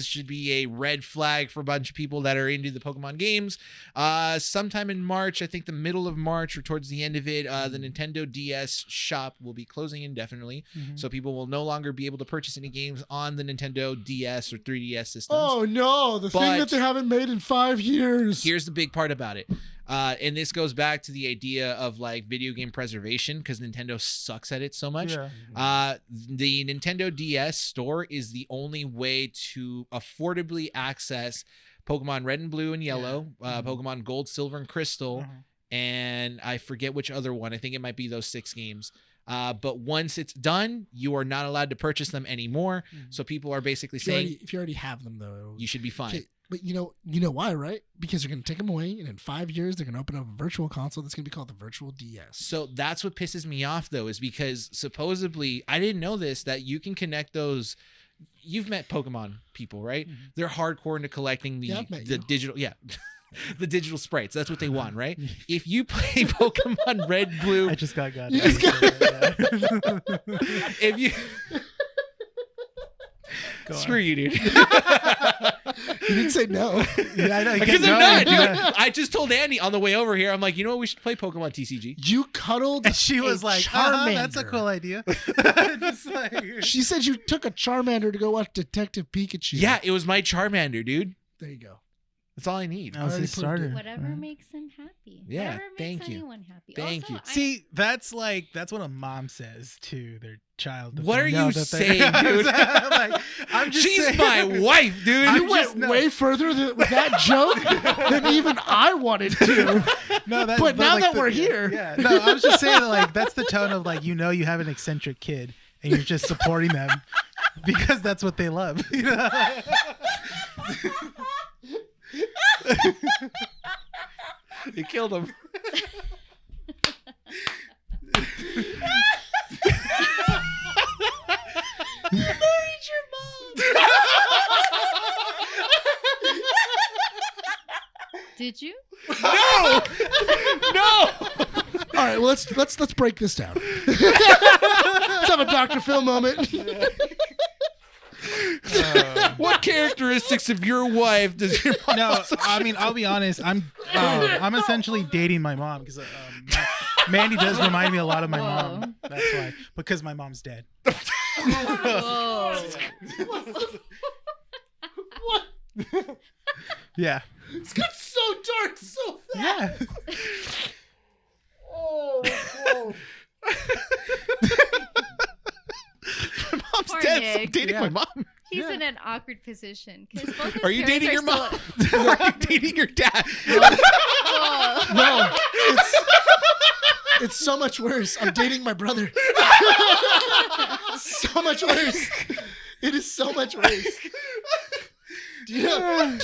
Should be a red flag for a bunch of people that are into the Pokemon games. Sometime in March, I think the middle of March or towards the end of it, the Nintendo DS shop will be closing indefinitely, so people will no longer be able to purchase any games on the Nintendo DS or 3DS systems. Oh no, the thing But- that they haven't made in 5 years. Here's the big part about it. And this goes back to the idea of like video game preservation because Nintendo sucks at it so much. Yeah. The Nintendo DS store is the only way to affordably access Pokemon Red and Blue and Yellow, Pokemon Gold, Silver, and Crystal, and I forget which other one. I think it might be those 6 games. But once it's done, you are not allowed to purchase them anymore. So people are basically saying if you already have them though, you should be fine. Okay, but you know why, right? Because they're going to take them away, and in 5 years they're going to open up a virtual console that's going to be called the Virtual DS. So that's what pisses me off, though, is because supposedly, I didn't know this, that you can connect those. You've met Pokemon people, right? They're hardcore into collecting the digital, the digital sprites. That's what they want, right? If you play Pokemon Red, Blue, I just got You just if you Go on. screw you, dude. You didn't say no. Yeah, I know. Because I'm not, dude. I just told Andy on the way over here. I'm like, you know what? We should play Pokemon TCG. You cuddled. And she was a like, Charmander. that's a cool idea. Just like, She said you took a Charmander to go watch Detective Pikachu. Yeah, it was my Charmander, dude. There you go. That's all I need. that was already his proved starter. it. Whatever makes him happy. Yeah, Whatever thank makes you. anyone happy. Thank Also, you. See, that's what a mom says to their child. What are you saying, dude? I'm just She's saying. my wife, dude. You went way further with that joke than even I wanted to. No, But now that we're here. Yeah. No, I was just saying that, like, that's the tone of like, you have an eccentric kid and you're just supporting them because that's what they love. You know? You killed him. Did you? No. All right, well, let's break this down. Let's have a Dr. Phil moment. What characteristics of your wife does your mom? No, I mean, I'll be honest. I'm essentially dating my mom because Mandy does remind me a lot of my mom. That's why, because my mom's dead. Whoa. Yeah. It's got so dark so fast. Yeah. Oh, My mom's Poor dead. So I'm Nick. dating Yeah. my mom. He's in an awkward position. 'Cause both his Are you parents dating your still- mom? Or are you dating your dad? Whoa. No, it's so much worse. I'm dating my brother. So much worse. It is so much worse. Do you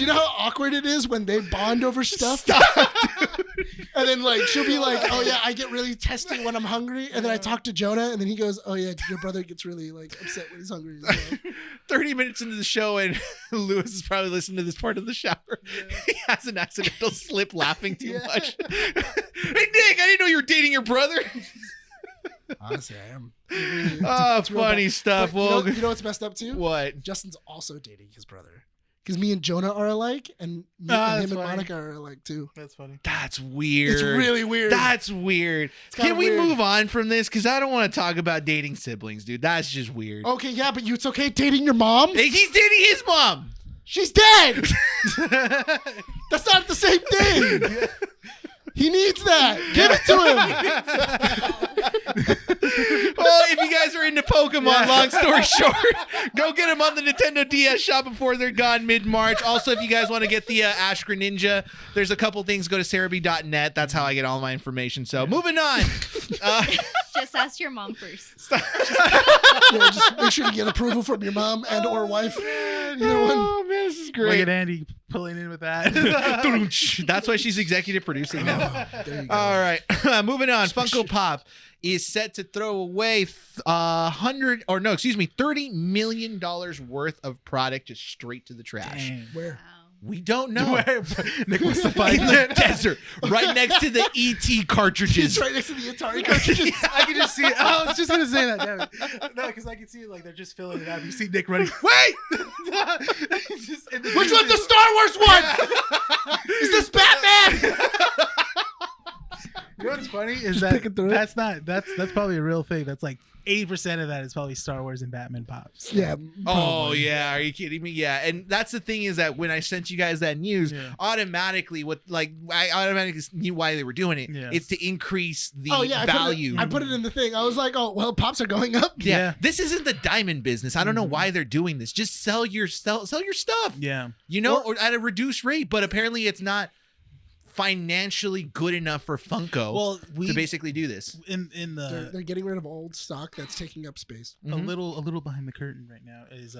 know how awkward it is when they bond over stuff? Stop. And then like she'll be like, oh yeah, I get really testy when I'm hungry. And then I talk to Jonah, and then he goes, oh yeah, your brother gets really like upset when he's hungry as well. 30 minutes into the show, and Lewis is probably listening to this part of the shower. He has an accidental slip laughing too much. Hey Nick, I didn't know you were dating your brother. Honestly, I am. It's funny stuff. But Well, you know what's messed up too? what? Justin's also dating his brother. Because me and Jonah are alike, and him that's and funny. Monica are alike too. That's funny. That's weird. It's really weird. That's weird. kinda Can we weird. move on from this? Because I don't want to talk about dating siblings, dude. That's just weird. Okay, yeah, but it's okay dating your mom? Hey, he's dating his mom. She's dead! That's not the same thing! He needs that. Give it to him. Well, if you guys are into Pokemon, long story short, go get them on the Nintendo DS shop before they're gone mid-March. Also, if you guys want to get the Ash Greninja, there's a couple things. Go to cerebi.net. That's how I get all my information. So moving on. Just ask your mom first. Yeah, just make sure to get approval from your mom and or wife. Either one. Oh, man, this is Look great. at Andy pulling in with that. That's why she's executive producing now. There you go. All right, moving on. Funko Pop is set to throw away $30 million worth of product just straight to the trash. Dang. Where? Wow. We don't know. Nick wants to find In the desert, right next to the ET cartridges. It's right next to the Atari cartridges. I can just see it. I was just gonna say that. Damn it. No, because I can see it like they're just filling it up. You see Nick running. Wait! Which one's the Star Wars one? Is this Batman? You know what's funny is Just picking through it. that's probably a real thing. That's like 80% of that is probably Star Wars and Batman pops. Yeah. Oh probably. yeah, are you kidding me? Yeah, and that's the thing is that when I sent you guys that news, automatically I automatically knew why they were doing it. Yeah. It's to increase the Oh yeah, value. I put it in the thing. I was like, oh well, pops are going up. Yeah, this isn't the diamond business. I don't know why they're doing this. Just sell your stuff. Yeah. You know, or at a reduced rate. But apparently, it's not financially good enough for Funko Well, to basically do this. in the They're getting rid of old stock that's taking up space. a little behind the curtain right now is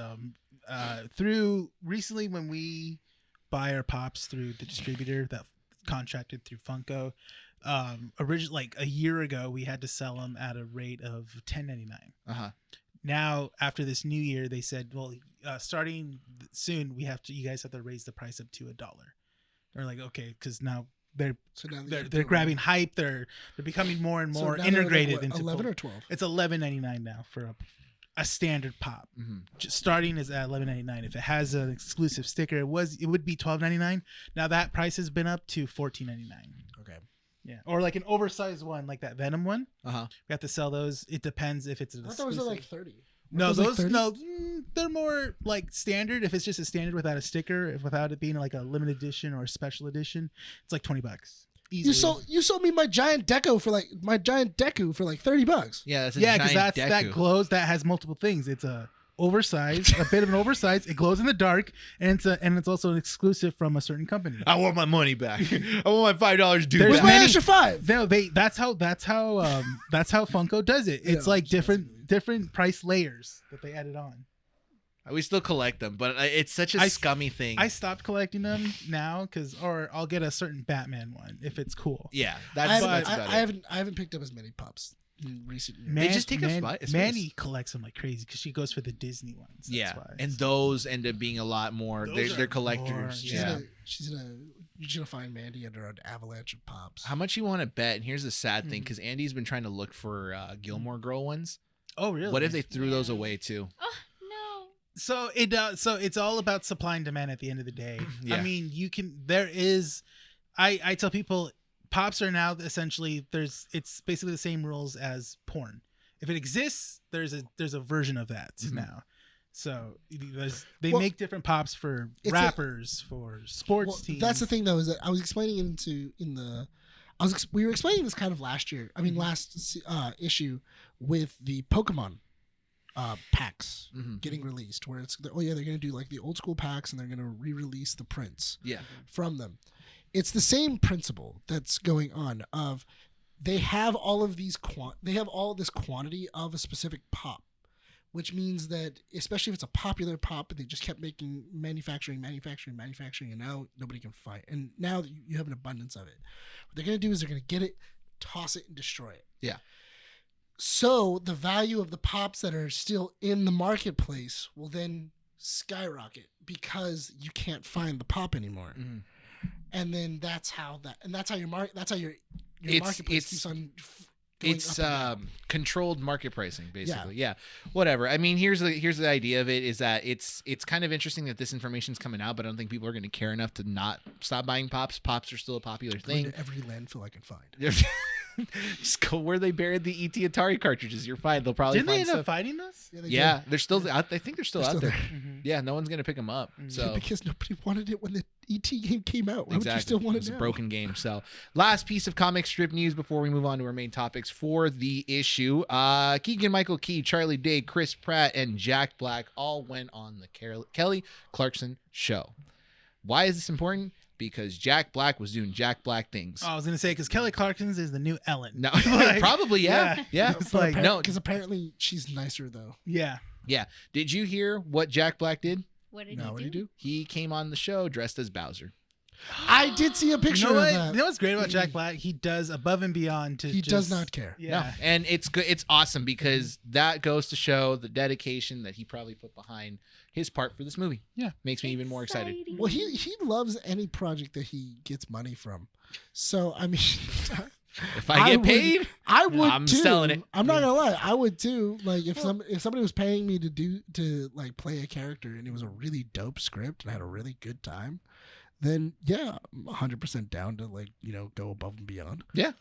through recently when we buy our pops through the distributor that contracted through Funko. Originally, like a year ago, we had to sell them at a rate of $10.99. Now, after this new year, they said, well, starting soon, you guys have to raise the price up to $1. They're like, okay, because now they're grabbing hype. They're becoming more and more integrated into 11 or 12. It's $11.99 now for a standard pop. Just starting is at $11.99. If it has an exclusive sticker, it would be $12.99. Now that price has been up to $14.99. Okay. Yeah, or like an oversized one, like that Venom one. We have to sell those. It depends if it's an I thought those exclusive. are like 30. No, those like 30? they're more like standard. If it's just a standard without a sticker, without it being like a limited edition or a special edition, it's like $20. Easily. You sold me my giant Deku for like $30. Yeah, that's because that glows. That has multiple things. It's a oversized, a bit of an oversized. It glows in the dark, and it's also an exclusive from a certain company. I want my money back. I want my $5 due Where's back. my extra $5? No, that's how Funko does it. It's like different price layers that they added on. We still collect them, but it's such a scummy thing. I stopped collecting them now or I'll get a certain Batman one if it's cool. Yeah, I that's about it. haven't picked up as many pops in recent years. They just take up space. Manny collects them like crazy because she goes for the Disney ones. That's why. And those end up being a lot more. They're collectors. She's gonna find Mandy under an avalanche of pops. How much you want to bet? And here's the sad thing, because Andy's been trying to look for Gilmore Girl ones. Oh, really? What if they threw those away too? Oh no. So it's all about supply and demand at the end of the day. Yeah. I mean, I tell people pops are now essentially it's basically the same rules as porn. If it exists, there's a version of that now. So they make different pops for rappers, for sports teams. That's the thing though, is that I was explaining we were explaining this kind of last year. I mean, last issue with the Pokemon packs getting released, where they're going to do like the old school packs and they're going to re-release the prints from them. It's the same principle that's going on of they have all of these they have all this quantity of a specific pop, which means that especially if it's a popular pop, they just kept making manufacturing, and now nobody can find. And now you have an abundance of it. What they're going to do is they're going to get it, toss it, and destroy it. Yeah. So the value of the pops that are still in the marketplace will then skyrocket because you can't find the pop anymore. Mm-hmm. And then that's how your marketplace keeps on going it's up and down. controlled market pricing, basically. Yeah. Whatever. I mean, here's the idea of it is that it's kind of interesting that this information's coming out, but I don't think people are going to care enough to not stop buying pops. Pops are still a popular Going thing. to every landfill I can find. Just go where they buried the ET Atari cartridges. You're fine. They'll probably Didn't they find end up stuff. fighting us? Yeah, they Yeah, did. they're still. I think they're still They're out still there. Mhm. Yeah, no one's gonna pick them up. So Because nobody wanted it when the ET game came out. Why would you exactly, still want it's it a now? broken game. So last piece of comic strip news before we move on to our main topics for the issue. Keegan Michael Key, Charlie Day, Chris Pratt, and Jack Black all went on the Kelly Clarkson show. Why is this important? Because Jack Black was doing Jack Black things. Oh, I was gonna say because Kelly Clarkson's is the new Ellen. No, Like, probably yeah. It's like no. Because apparently she's nicer though. yeah. Yeah. Did you hear what Jack Black did? What did No, what do he you do? do? He came on the show dressed as Bowser. I did see a picture You know of what? that. You know what's great about Jack Black? He does above and beyond to. He just, does not care. Yeah. No, and it's good. It's awesome because that goes to show the dedication that he probably put behind his part for this movie. Yeah. Makes me even more excited. Exciting. Well, he loves any project that he gets money from. So I mean, If I get would- paid, I would I'm too. selling it. I'm not gonna lie, I would too. Like if somebody was paying me to like play a character and it was a really dope script and I had a really good time, then yeah, I'm 100% down to like go above and beyond. Yeah.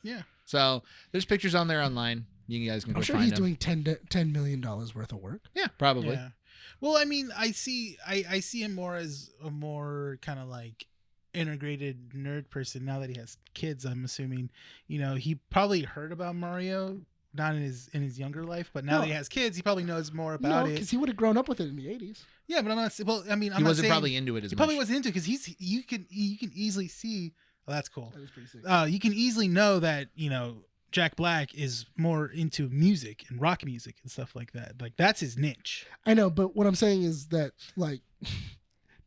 so there's pictures on there online. You guys can go I'm sure find he's them. doing $10 million worth of work. Yeah, probably. Yeah. Well, I mean, I see him more as a more kind of like integrated nerd person now that he has kids. I'm assuming, he probably heard about Mario, not in his younger life, but now that he has kids, he probably knows more about it. Because he would have grown up with it in the 80s. Yeah, but I'm not. Well, I mean, I'm He not wasn't saying, probably into it as He much. probably wasn't into it because you can easily see. Oh, that's cool. That is pretty sick. You can easily know that Jack Black is more into music and rock music and stuff like that. Like that's his niche. I know, but what I'm saying is that like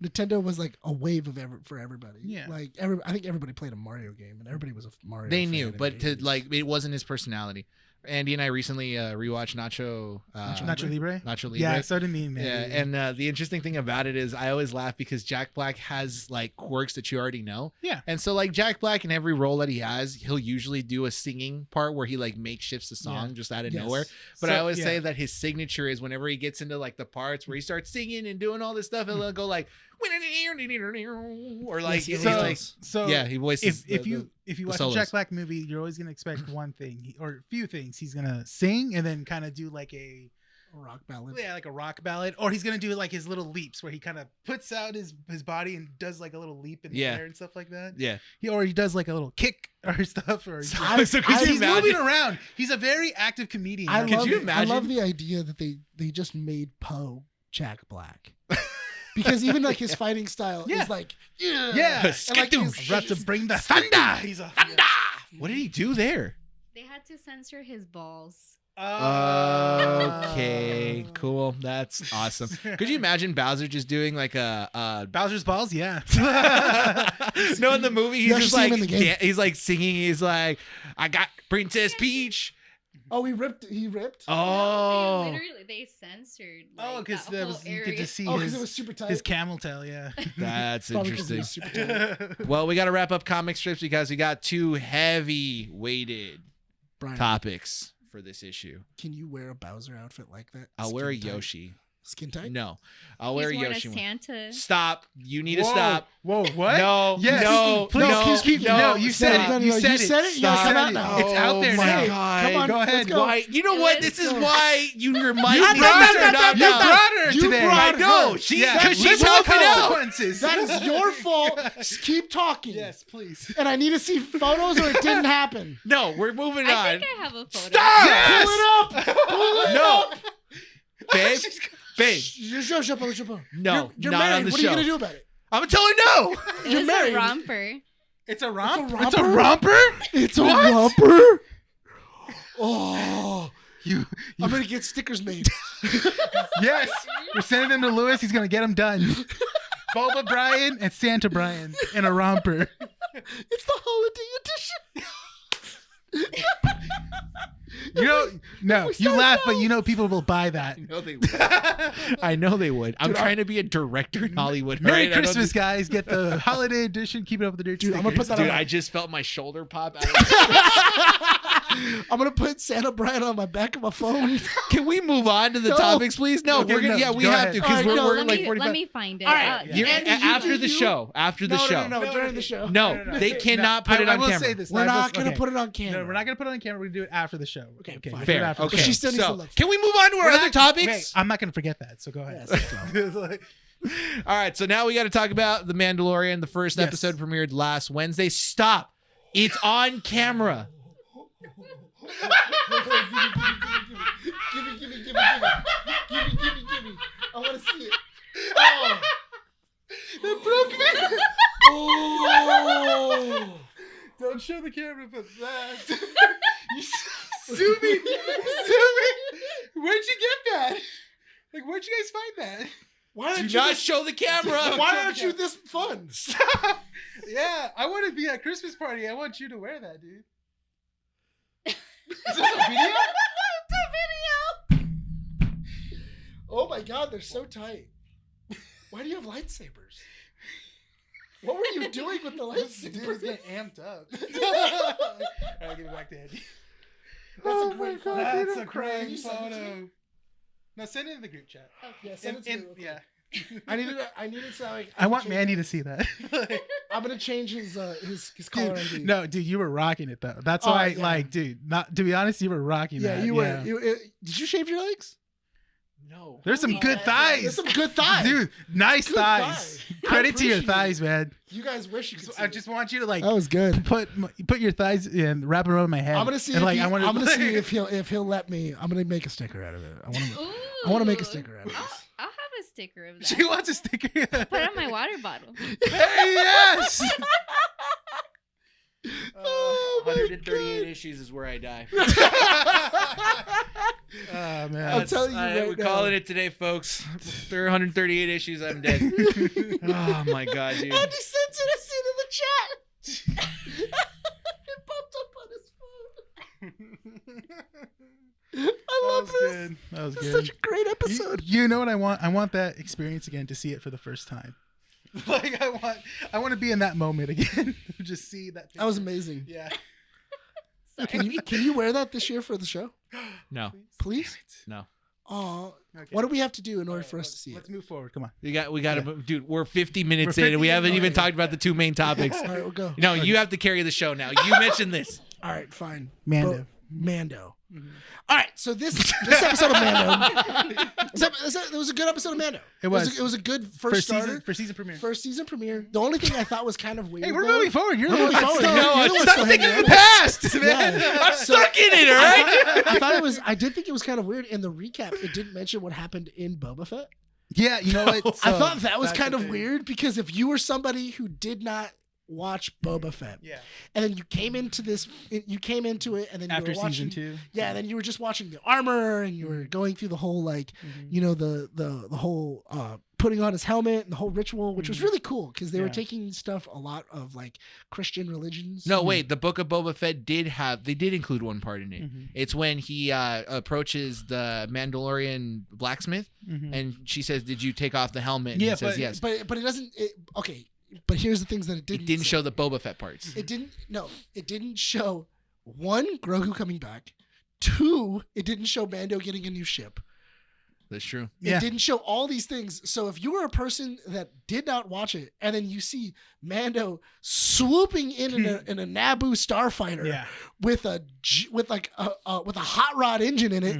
Nintendo was like a wave of for everybody. Yeah. Like I think everybody played a Mario game and everybody was a Mario. They fan knew, in but the to 80s. like it wasn't his personality. Andy and I recently rewatched Nacho Libre. Nacho Libre. Yeah, so did me. Man. Yeah, and the interesting thing about it is I always laugh because Jack Black has like quirks that you already know. Yeah. And so like Jack Black in every role that he has, he'll usually do a singing part where he like makeshifts the song just out of Yes. nowhere. But So, I always yeah. say that his signature is whenever he gets into like the parts where he starts singing and doing all this stuff, and he'll go like or like Yes, he's so- like So yeah, he voices if the- you watch a solos. Jack Black movie, you're always gonna expect one thing or a few things. He's gonna sing and then kind of do like a rock ballad. like a rock ballad, or he's gonna do like his little leaps where he kind of puts out his body and does like a little leap in the Yeah. air and stuff like that. yeah. Or he does like a little kick or stuff, or he's, So could you he's imagine? moving around. He's a very active comedian. I Could love, you I imagine? love the idea that they just made Poe Jack Black. Because even like his fighting style Yeah. is like Yeah. and, like, Skidoo. his- About to bring the thunder. He's a What did he do there? They had to censor his balls. Okay, cool. That's awesome. Could you imagine Bowser just doing like a Bowser's balls? Yeah. no, in the movie he's You just actually see him like in the game. he's like singing. He's like, I got Princess Peach. Oh, he ripped. Oh, No, they censored. Like, Oh, because that whole you area. get to see Oh, because it was his, super tight. his camel tail. Yeah. that's Probably 'cause it interesting. was super tight. Well, we got to wrap up comic strips because we got two heavy weighted Bryan, topics for this issue. can you wear a Bowser outfit like that? I'll wear a Skin tight? Yoshi. Skin tight? No, I'll wear a He's worn Yoshi a one. Santa. Stop! You need to stop. Whoa, what? No, Yes. no, Please no, keep no, no, you said no, it. no, You no, said you it. said it. You Stop. come out now. It's out there Oh my now. God. Come on, Go ahead. let's go. Why? You know It what? was This is so- why your mic You needs brought- to turn no, up no, You now. brought her You today. brought I know. her. She Yeah, because she's live with the helping out. consequences. That is your fault. Just keep talking. Yes, please. And I need to see photos or it didn't happen. No, we're moving I on. think I have a photo. Stop! Pull it up. Pull it No, up. babe, babe. You're No, you're not married. on the What show. are you gonna do about it? I'm gonna tell her no. It You're was married. a romper. It's a romp. It's a It's a romper? romper. It's a What? romper. Oh, You I'm gonna get stickers made. Yes, we're sending him to Lewis. He's gonna get him done. Boba Bryan and Santa Bryan in a romper. It's the holiday edition. You know, no, you laugh, but you know people will buy that. I know they would. I know they would. I'm trying to be a director in Hollywood. Merry right? Christmas, guys! Get the holiday edition. Keep it up with the dirt. Dude, I'm gonna put that Dude, on. I just felt my shoulder pop out. I'm gonna put Santa Bryan on my back of my phone. Can we move on to the No. topics, please? No, Okay, we're gonna. no, Yeah, we go have ahead. to because All right, no, we're let like Let 45. me find it. All right. You're- Andy, you after do the you? show. After the show. No, during the show. No, they cannot put it on I will camera. say this. We're I will- not gonna okay. put it on camera. No, we're not gonna put it on camera. We're gonna do it after the show. Okay, we'll fine. do it Fair. after the Okay. But she still needs to So, look. can we move on to our other topics? Wait, I'm not gonna forget that. So go ahead. Yes. All right, so now we got to talk about The Mandalorian. The first Yes. episode premiered last Wednesday. Stop. It's on camera. Give me. I want to see it. Oh. That broke me. Oh. Don't show the camera, but that. Sue me. Where'd you get that? Like, where'd you guys find that? Why Do aren't you not this, show the camera. Why aren't you this fun? Yeah, I want to be at a Christmas party. I want you to wear that, dude. Is this a video? Oh my god, they're so tight. Why do you have lightsabers? What were you doing with the Dude, it's lightsabers? getting amped up. Alright, give it back to Andy. That's Oh Oh a great photo. That's Can a great you send it to photo. No, send it in the group chat. Yeah, send it to me real quick. Yeah. I need it so I want change- Manny to see that. I'm gonna change his collar ID. Dude, no, dude, you were rocking it though. That's why, yeah. like, dude, not to be honest, you were rocking Yeah, that. you were. Did you shave your legs? No. There's some Holy good shit. thighs. There's some good thighs. Dude, nice Good thighs. thighs. I Credit to your appreciate thighs, man. You guys wish you could. So See I just want you to like that was good. put your thighs and wrap it around my head. I'm gonna see. And, If like, he, I I'm wanna, gonna see if he'll let me. I'm gonna make a sticker out of it. I want to make a sticker out of this. I'll have a sticker of that. She wants a sticker. Put on my water bottle. Hey, yes. 138 issues is where I die. Oh man. I'm telling you right we're now. calling it today, folks. There are 138 issues. I'm dead. Oh my god, dude. Andy sent it as in the chat. It popped up on his phone. I love this. Good. That was This is good. such a great episode. You know what I want? I want that experience again to see it for the first time. Like I want to be in that moment again. Just see that. That was amazing. Yeah. Can you wear that this year for the show, No, please? no. Oh, Okay. what do we have to do in order for us to see it? Let's move forward. Come on. We got to move, dude. We're 50 minutes We're in, and we 50 haven't even minutes. talked about the two main topics. All right, we'll go. No, you have to carry the show now. You mentioned this. All right, fine. Mando. Mando. All right, so this episode of Mando, it was a good episode of Mando. It was. It was a good first starter. season premiere. First season premiere. The only thing I thought was kind of weird. Hey, we're though- moving forward. You're We're the one moving that's forward. still. You're the one Stop still thinking of hanging the out. past, man. Yeah. I'm stuck in it, all right? I thought it was. I did think it was kind of weird in the recap. It didn't mention what happened in Boba Fett. Yeah, you know what? I thought that was that's kind the of thing. weird because if you were somebody who did not watch Boba Fett, Yeah. and then you came into it, and then After you were watching, season 2. yeah, then you were just watching the armor, and you were going through the whole like, you know, the whole putting on his helmet and the whole ritual, which was really cool because they were Yeah. taking stuff a lot of like Christian religions. No, wait. The Book of Boba Fett did include one part in it. Mhm. It's when he approaches the Mandalorian blacksmith, and she says, "Did you take off the helmet?" And Yeah, he says but- yes. but it doesn't. Okay, but here's the things that it didn't. It didn't say. show the Boba Fett parts. It didn't. No, it didn't show one Grogu coming back. Two, it didn't show Mando getting a new ship. That's true. Yeah. It didn't show all these things. So if you were a person that did not watch it, and then you see Mando swooping in a Naboo starfighter Yeah. with a hot rod engine in it,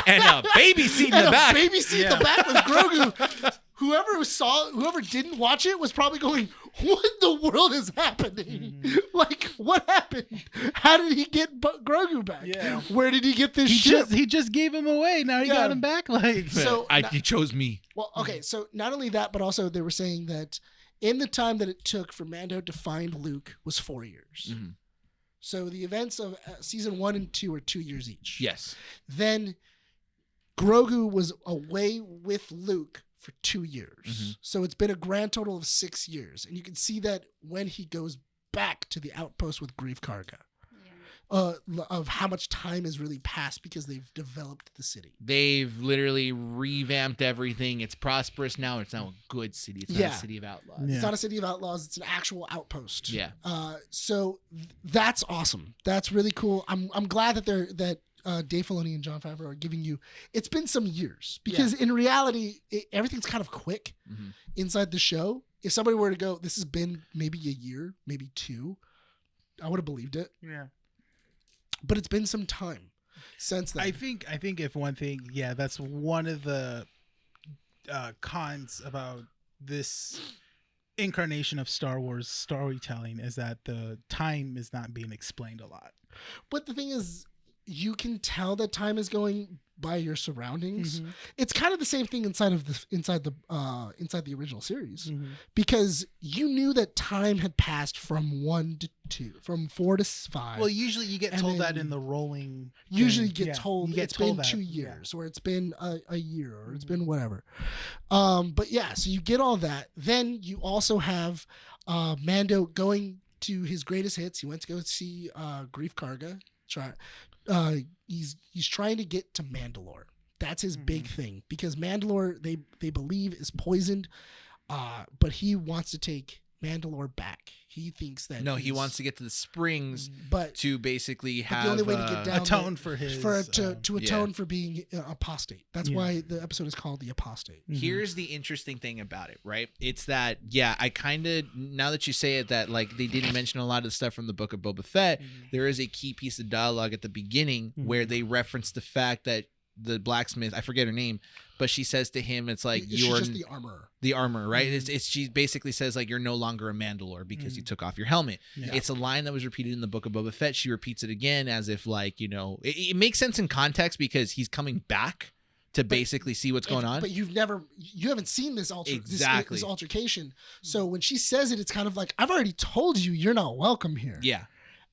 And a baby seat in and the a back. baby seat in the back with Grogu. Whoever didn't watch it was probably going, "What in the world is happening? Like, what happened? How did he get Grogu back? Yeah. Where did he get this He ship?" just gave him away. Now he Yeah. got him back. Like So He chose me. well, okay. So not only that, but also they were saying that in the time that it took for Mando to find Luke was 4 years. Mhm. So the events of season 1 and 2 are 2 years each. Yes. Then Grogu was away with Luke for 2 years. So it's been a grand total of 6 years. And you can see that when he goes back to the outpost with Grief Karga. Of how much time has really passed because they've developed the city. They've literally revamped everything. It's prosperous now. It's now a good city. It's not a city of outlaws. It's not a city of outlaws. It's an actual outpost. Yeah. So that's awesome. That's really cool. I'm glad that Dave Filoni and Jon Favreau are giving you. It's been some years because in reality, everything's kind of quick inside the show. If somebody were to go, this has been maybe a year, maybe 2, I would have believed it. Yeah. But it's been some time since then. I think if one thing, that's one of the cons about this incarnation of Star Wars storytelling is that the time is not being explained a lot. But the thing is, you can tell that time is going by your surroundings. It's kind of the same thing inside the original series, because you knew that time had passed from 1 to 2, from 4 to 5. Well, usually you get told that in the rolling. Usually you get told it's been 2 years, or it's been a year, or it's been whatever. But yeah, so you get all that. Then you also have Mando going to his greatest hits. He went to go see Grief Karga. He's trying to get to Mandalore. That's his big thing, because Mandalore they believe is poisoned, but he wants to take Mandalore back. He thinks that he wants to get to the springs, but to basically have the only way to get down atone for his to atone for being apostate. That's why the episode is called The Apostate. Here's the interesting thing about it, right? It's that I kind of, now that you say it, that like they didn't mention a lot of the stuff from the Book of Boba Fett. There is a key piece of dialogue at the beginning where they reference the fact that the blacksmith, I forget her name, but she says to him, it's like, you're just the armorer. The armor, right? She basically says like, you're no longer a Mandalore because you took off your helmet. It's a line that was repeated in the Book of Boba Fett. She repeats it again as if like, it makes sense in context because he's coming back to basically see what's going on. But you haven't seen this this altercation. So when she says it, it's kind of like, I've already told you you're not welcome here. Yeah.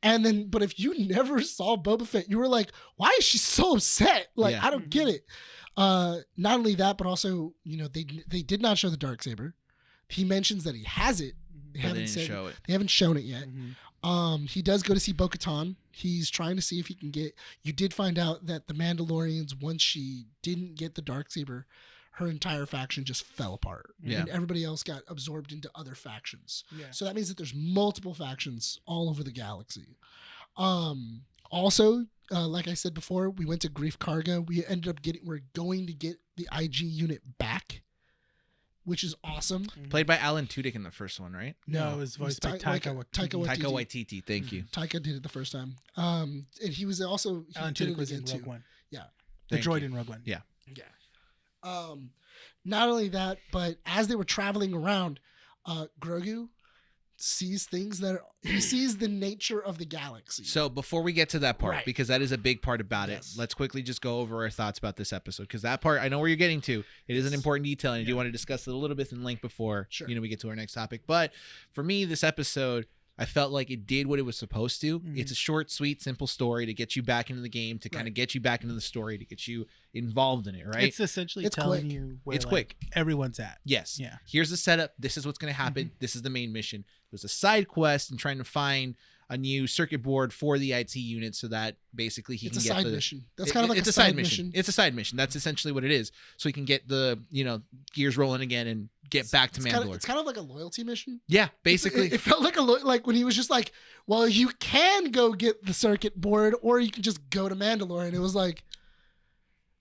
And then, but if you never saw Boba Fett, you were like, why is she so upset? Like, I don't get it. Not only that, but also, they did not show the Darksaber. He mentions that he has it. They haven't show it. They haven't shown it yet. He does go to see Bo-Katan. He's trying to see if he can get. You did find out that the Mandalorians, once she didn't get the Darksaber, her entire faction just fell apart. And everybody else got absorbed into other factions. So that means that there's multiple factions all over the galaxy. Also, like I said before, we went to Grief Karga. We're going to get the IG unit back, which is awesome. Played by Alan Tudyk in the first one, right? No, it was voiced by Taika Waititi. Thank you. Taika did it the first time. And he was also... Alan Tudyk was in Rogue One. Yeah. The droid in Rogue One. Yeah. Not only that, but as they were traveling around, Grogu sees things he sees the nature of the galaxy. So before we get to that part, because that is a big part about it, let's quickly just go over our thoughts about this episode, because that part, I know where you're getting to. It is an important detail, and I do want to discuss it a little bit in length before we get to our next topic. But for me, this episode, I felt like it did what it was supposed to. It's a short, sweet, simple story to get you back into the game, to kind of get you back into the story, to get you involved in it, right? It's essentially telling you where quick. Everyone's at. Yes. Yeah. Here's the setup. This is what's going to happen. This is the main mission. There's a side quest and trying to find a new circuit board for the IT unit so that basically he can get the... It's a side mission. That's kind of like a side mission. It's a side mission. That's essentially what it is. So he can get the, gears rolling again and get back to Mandalore. It's kind of like a loyalty mission. Yeah, basically. It felt like like when he was just like, well, you can go get the circuit board or you can just go to Mandalore. And it was like,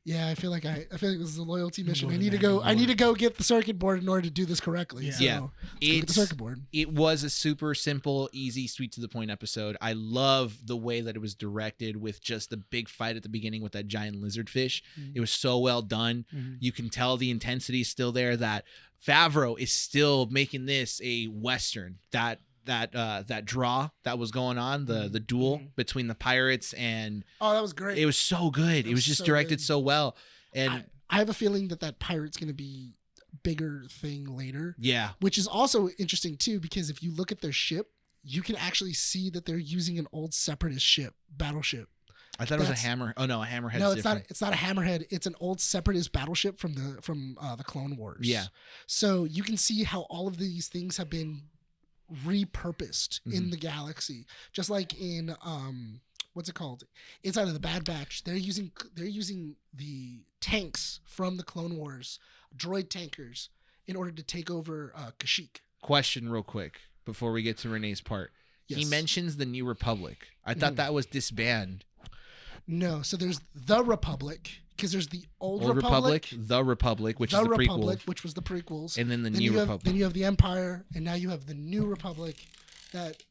yeah, I feel like this is a loyalty mission. I need to go get the circuit board in order to do this correctly. Yeah. Get the circuit board. It was a super simple, easy, sweet to the point episode. I love the way that it was directed with just the big fight at the beginning with that giant lizard fish. It was so well done. You can tell the intensity is still there, that Favreau is still making this a Western. That draw that was going on, the duel between the pirates and that was great. It was so good. It was just so directed so well. And I have a feeling that pirate's going to be a bigger thing later. Yeah. Which is also interesting too, because if you look at their ship, you can actually see that they're using an old separatist battleship. I thought it was a hammer. Oh no, a hammerhead. No, it's not. It's not a hammerhead. It's an old separatist battleship from the Clone Wars. Yeah. So you can see how all of these things have been repurposed in the galaxy, just like in what's it called? Inside of the Bad Batch, they're using the tanks from the Clone Wars, droid tankers, in order to take over Kashyyyk. Question real quick before we get to Renee's part. Yes. He mentions the New Republic. I thought that was disbanded. No, so there's the Republic, because there's the old Republic, the Republic, which is the Republic, prequel, which was the prequels, and then the New Republic. Then you have the Empire, and now you have the New Republic that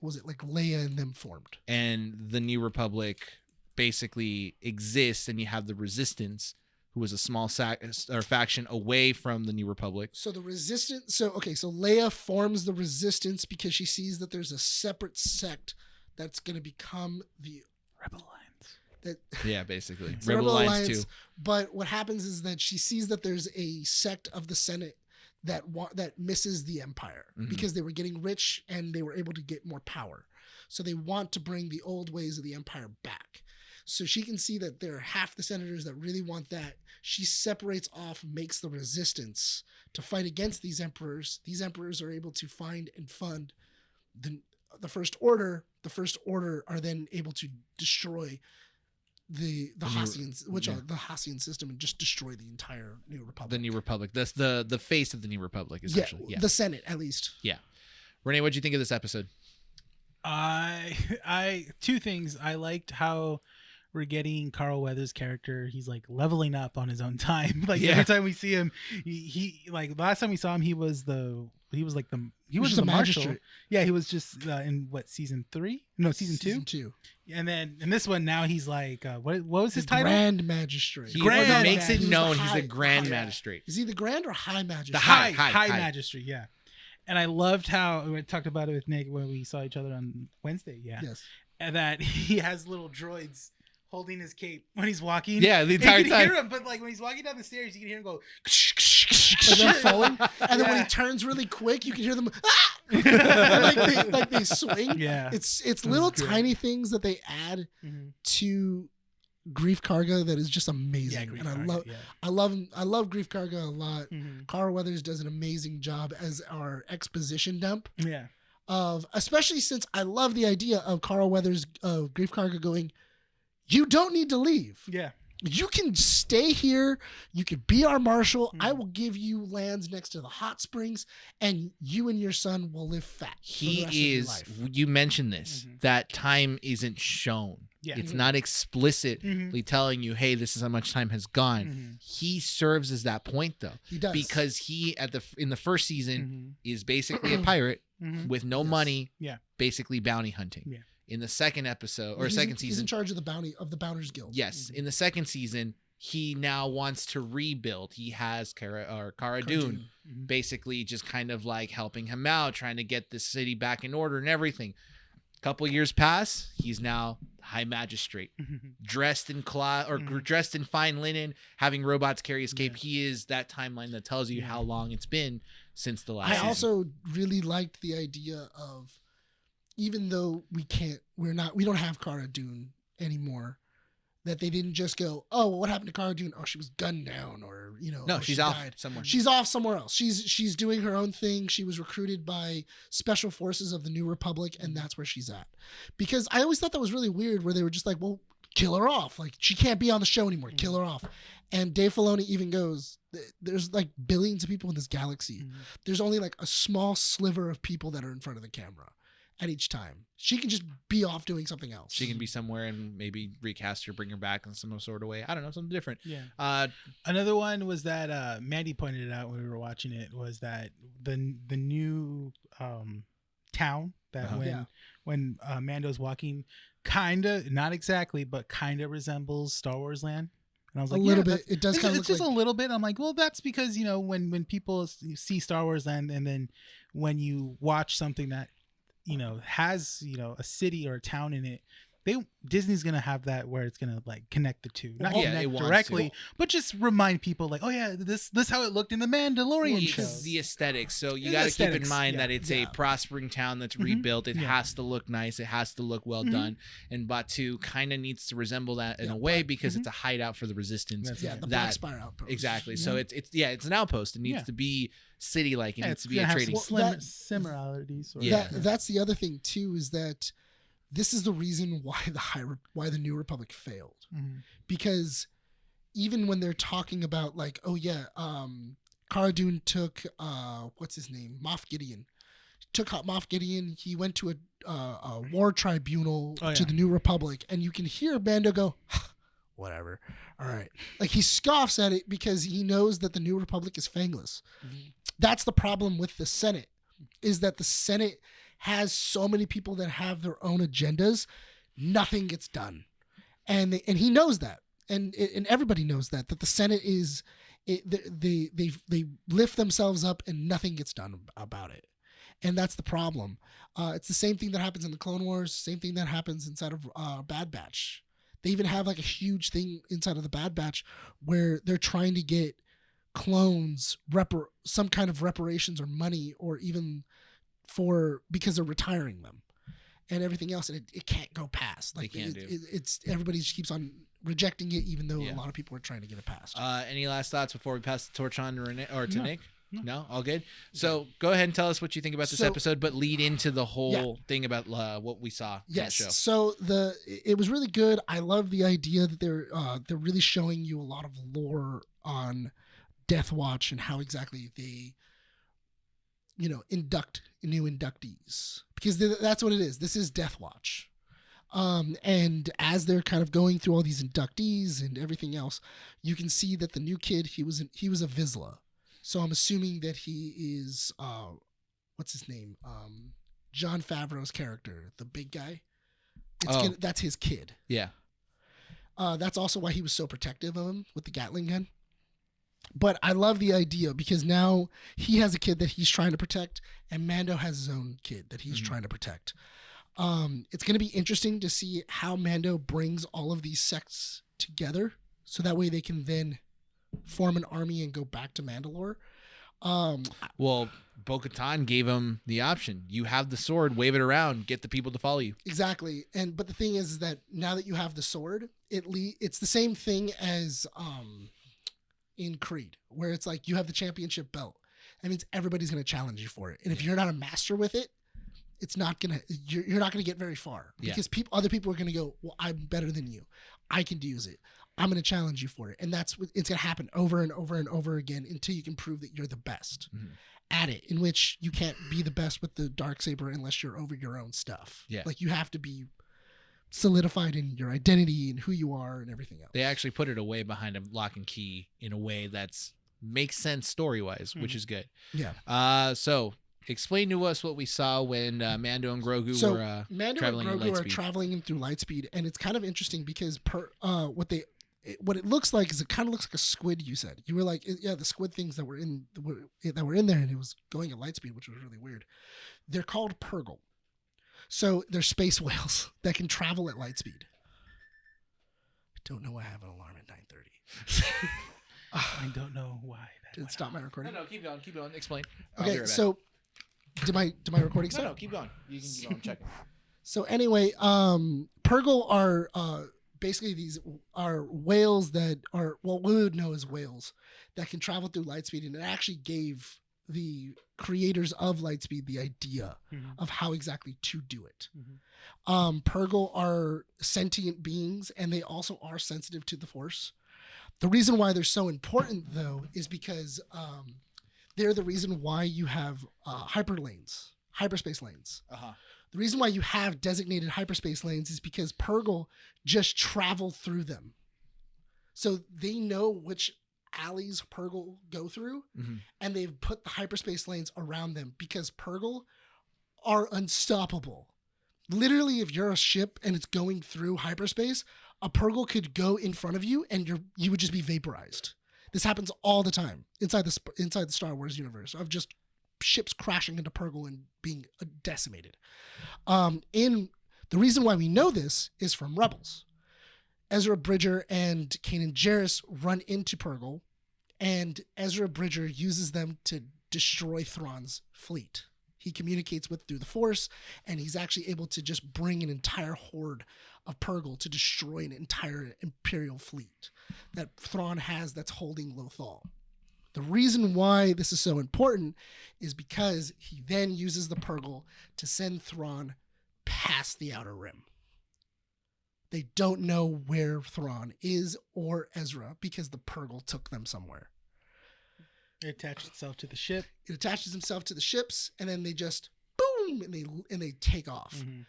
was it like Leia and them formed. And the New Republic basically exists, and you have the Resistance, who was a small faction away from the New Republic. So the Resistance. So Leia forms the Resistance because she sees that there's a separate sect that's going to become the Rebel Alliance. Yeah, basically. Rebel Alliance 2. But what happens is that she sees that there's a sect of the Senate that misses the Empire because they were getting rich and they were able to get more power. So they want to bring the old ways of the Empire back. So she can see that there are half the senators that really want that. She separates off, makes the Resistance to fight against these emperors. These emperors are able to find and fund the First Order. The First Order are then able to destroy the Hassians, which are the Hassian system, and just destroy the entire New Republic. The New Republic. That's the face of the New Republic, essentially. Yeah. The Senate, at least. Yeah. Renee, what'd you think of this episode? I two things. I liked how we're getting Carl Weathers' character. He's like leveling up on his own time. Like every time we see him, he like last time we saw him, he was the marshal. Magistrate. Yeah, he was just in season 3? No, season 2. Season 2. And then in this one, now he's like what was his title? Grand Magistrate. He Grand makes it Magistrate. known He's he's the the Grand high- Magistrate. Is he the Grand or High Magistrate? The high high. magistrate. Yeah. And I loved how we talked about it with Nick when we saw each other on Wednesday. Yeah. Yes. And that he has little droids holding his cape when he's walking. Yeah, the entire you can time. hear him, but like when he's walking down the stairs, you can hear him go. And then falling. And then when he turns really quick, you can hear them. Ah! And like they swing. Yeah. It's little tiny things that they add to Grief Karga that is just amazing. Grief And Karga, I love Grief Karga a lot. Carl Weathers does an amazing job as our exposition dump. Yeah. Especially since I love the idea of Carl Weathers of Grief Karga going, you don't need to leave. Yeah. You can stay here. You can be our marshal. I will give you lands next to the hot springs, and you and your son will live fat. He is. You mentioned this. That time isn't shown. Yeah. It's not explicitly telling you, "Hey, this is how much time has gone." He serves as that point, though. He does, because he in the first season is basically a pirate with no money. Yeah. Basically bounty hunting. Yeah. In the second episode or he's second in, season, he's in charge of the Bounty's Guild. Yes, in the second season, he now wants to rebuild. He has Cara Dune basically just kind of like helping him out, trying to get the city back in order and everything. A couple years pass, he's now High Magistrate, dressed in dressed in fine linen, having robots carry his cape. He is that timeline that tells you how long it's been since the last. I also really liked the idea of, even though we don't have Cara Dune anymore, that they didn't just go, oh, well, what happened to Cara Dune? Oh, she was gunned down, or no, she's off died. somewhere. She's off somewhere else. She's doing her own thing. She was recruited by special forces of the New Republic, and that's where she's at. Because I always thought that was really weird, where they were just like, well, kill her off. Like, she can't be on the show anymore. Kill her off. And Dave Filoni even goes, there's like billions of people in this galaxy. There's only like a small sliver of people that are in front of the camera at each time. She can just be off doing something else. She can be somewhere and maybe recast her, bring her back in some sort of way. I don't know, something different. Yeah. Another one was that Mandy pointed it out when we were watching it, was that the new town that when Mando's walking, kinda, not exactly, but kinda resembles Star Wars Land. And I was like, a little bit. It does kind of look just like a little bit. I'm like, well, that's because when people see Star Wars Land, and then when you watch something that has a city or a town in it, Disney's gonna have that where it's gonna like connect the two, not Yeah, it connect wants directly, to. but just remind people like, oh yeah, this how it looked in the Mandalorian show. Because the aesthetics. So you The got to keep in aesthetics, mind yeah. that it's a prospering town that's rebuilt. It has to look nice. It has to look well done. And Batu kind of needs to resemble that in a way because it's a hideout for the resistance. That's Yeah, right. the Black Spire outpost. Exactly. So it's an outpost. It needs to be city-like. It needs to be a trading. Similarities. Or, That's the other thing too, is that this is the reason why the New Republic failed. Because even when they're talking about like, oh yeah, Cara Dune took what's his name, Moff Gideon, took out Moff Gideon. He went to a war tribunal to the New Republic, and you can hear Mando go, whatever, all right. Like he scoffs at it because he knows that the New Republic is fangless. That's the problem with the Senate, is that the Senate has so many people that have their own agendas, nothing gets done, and he knows that, and everybody knows that the Senate is, they lift themselves up and nothing gets done about it, and that's the problem. It's the same thing that happens in the Clone Wars, same thing that happens inside of Bad Batch. They even have like a huge thing inside of the Bad Batch where they're trying to get clones some kind of reparations or money, or even because they're retiring them and everything else, and it can't go past. Like it's everybody just keeps on rejecting it, even though a lot of people are trying to get it passed. Any last thoughts before we pass the torch on to Rene or to Nick? No, all good. So go ahead and tell us what you think about this episode, but lead into the whole thing about what we saw. Yes. In the show. So it was really good. I love the idea that they're really showing you a lot of lore on Death Watch and how exactly they, induct new inductees, because that's what it is. This is Death Watch. And as they're kind of going through all these inductees and everything else, you can see that the new kid, he was a Vizsla. So I'm assuming that he is, what's his name? Jon Favreau's character, the big guy. That's his kid. Yeah. That's also why he was so protective of him with the Gatling gun. But I love the idea because now he has a kid that he's trying to protect, and Mando has his own kid that he's trying to protect. It's going to be interesting to see how Mando brings all of these sects together, so that way they can then form an army and go back to Mandalore. Well, Bo-Katan gave him the option. You have the sword, wave it around, get the people to follow you. Exactly. But the thing is that now that you have the sword, it's the same thing as in Creed, where it's like you have the championship belt. That means everybody's going to challenge you for it. And if you're not a master with it, you're not going to get very far, because other people are going to go, well, I'm better than you. I can use it. I'm going to challenge you for it. And it's going to happen over and over and over again until you can prove that you're the best at it, in which you can't be the best with the Darksaber unless you're over your own stuff. Yeah. Like you have to be solidified in your identity and who you are and everything else. They actually put it away behind a lock and key in a way that's makes sense story-wise, which is good. Yeah. So explain to us what we saw when Mando and Grogu were Mando traveling and at Grogu light are speed. traveling through light speed, and it's kind of interesting because what it looks like is it kind of looks like a squid. You said you were like, yeah, the squid things that were in there, and it was going at light speed, which was really weird. They're called Purgle, so they're space whales that can travel at light speed. I don't know why I have an alarm at 9:30. I don't know why. Did it stop my recording? No, keep going. Explain. I'll be Okay, right back. so did my recording stop? No, keep going. You can keep on checking. So anyway, Purgle are basically these are whales that are, well, we would know as whales that can travel through light speed, and it actually gave the creators of Lightspeed the idea of how exactly to do it. Purgle are sentient beings, and they also are sensitive to the Force. The reason why they're so important, though, is because they're the reason why you have hyperspace lanes. The reason why you have designated hyperspace lanes is because Purgle just travel through them. So they know which alleys Purgle go through, and they've put the hyperspace lanes around them because Purgle are unstoppable. Literally, if you're a ship and it's going through hyperspace, a Purgle could go in front of you and you would just be vaporized. This happens all the time inside the Star Wars universe of just ships crashing into Purgle and being decimated. In The reason why we know this is from Rebels. Ezra Bridger and Kanan Jarrus run into Purrgil, and Ezra Bridger uses them to destroy Thrawn's fleet. He communicates with through the Force, and he's actually able to just bring an entire horde of Purrgil to destroy an entire Imperial fleet that Thrawn has that's holding Lothal. The reason why this is so important is because he then uses the Purrgil to send Thrawn past the Outer Rim. They don't know where Thrawn is or Ezra because the Purrgil took them somewhere. It attached itself to the ship. It attaches himself to the ships, and then they just boom, and they take off. Mm-hmm.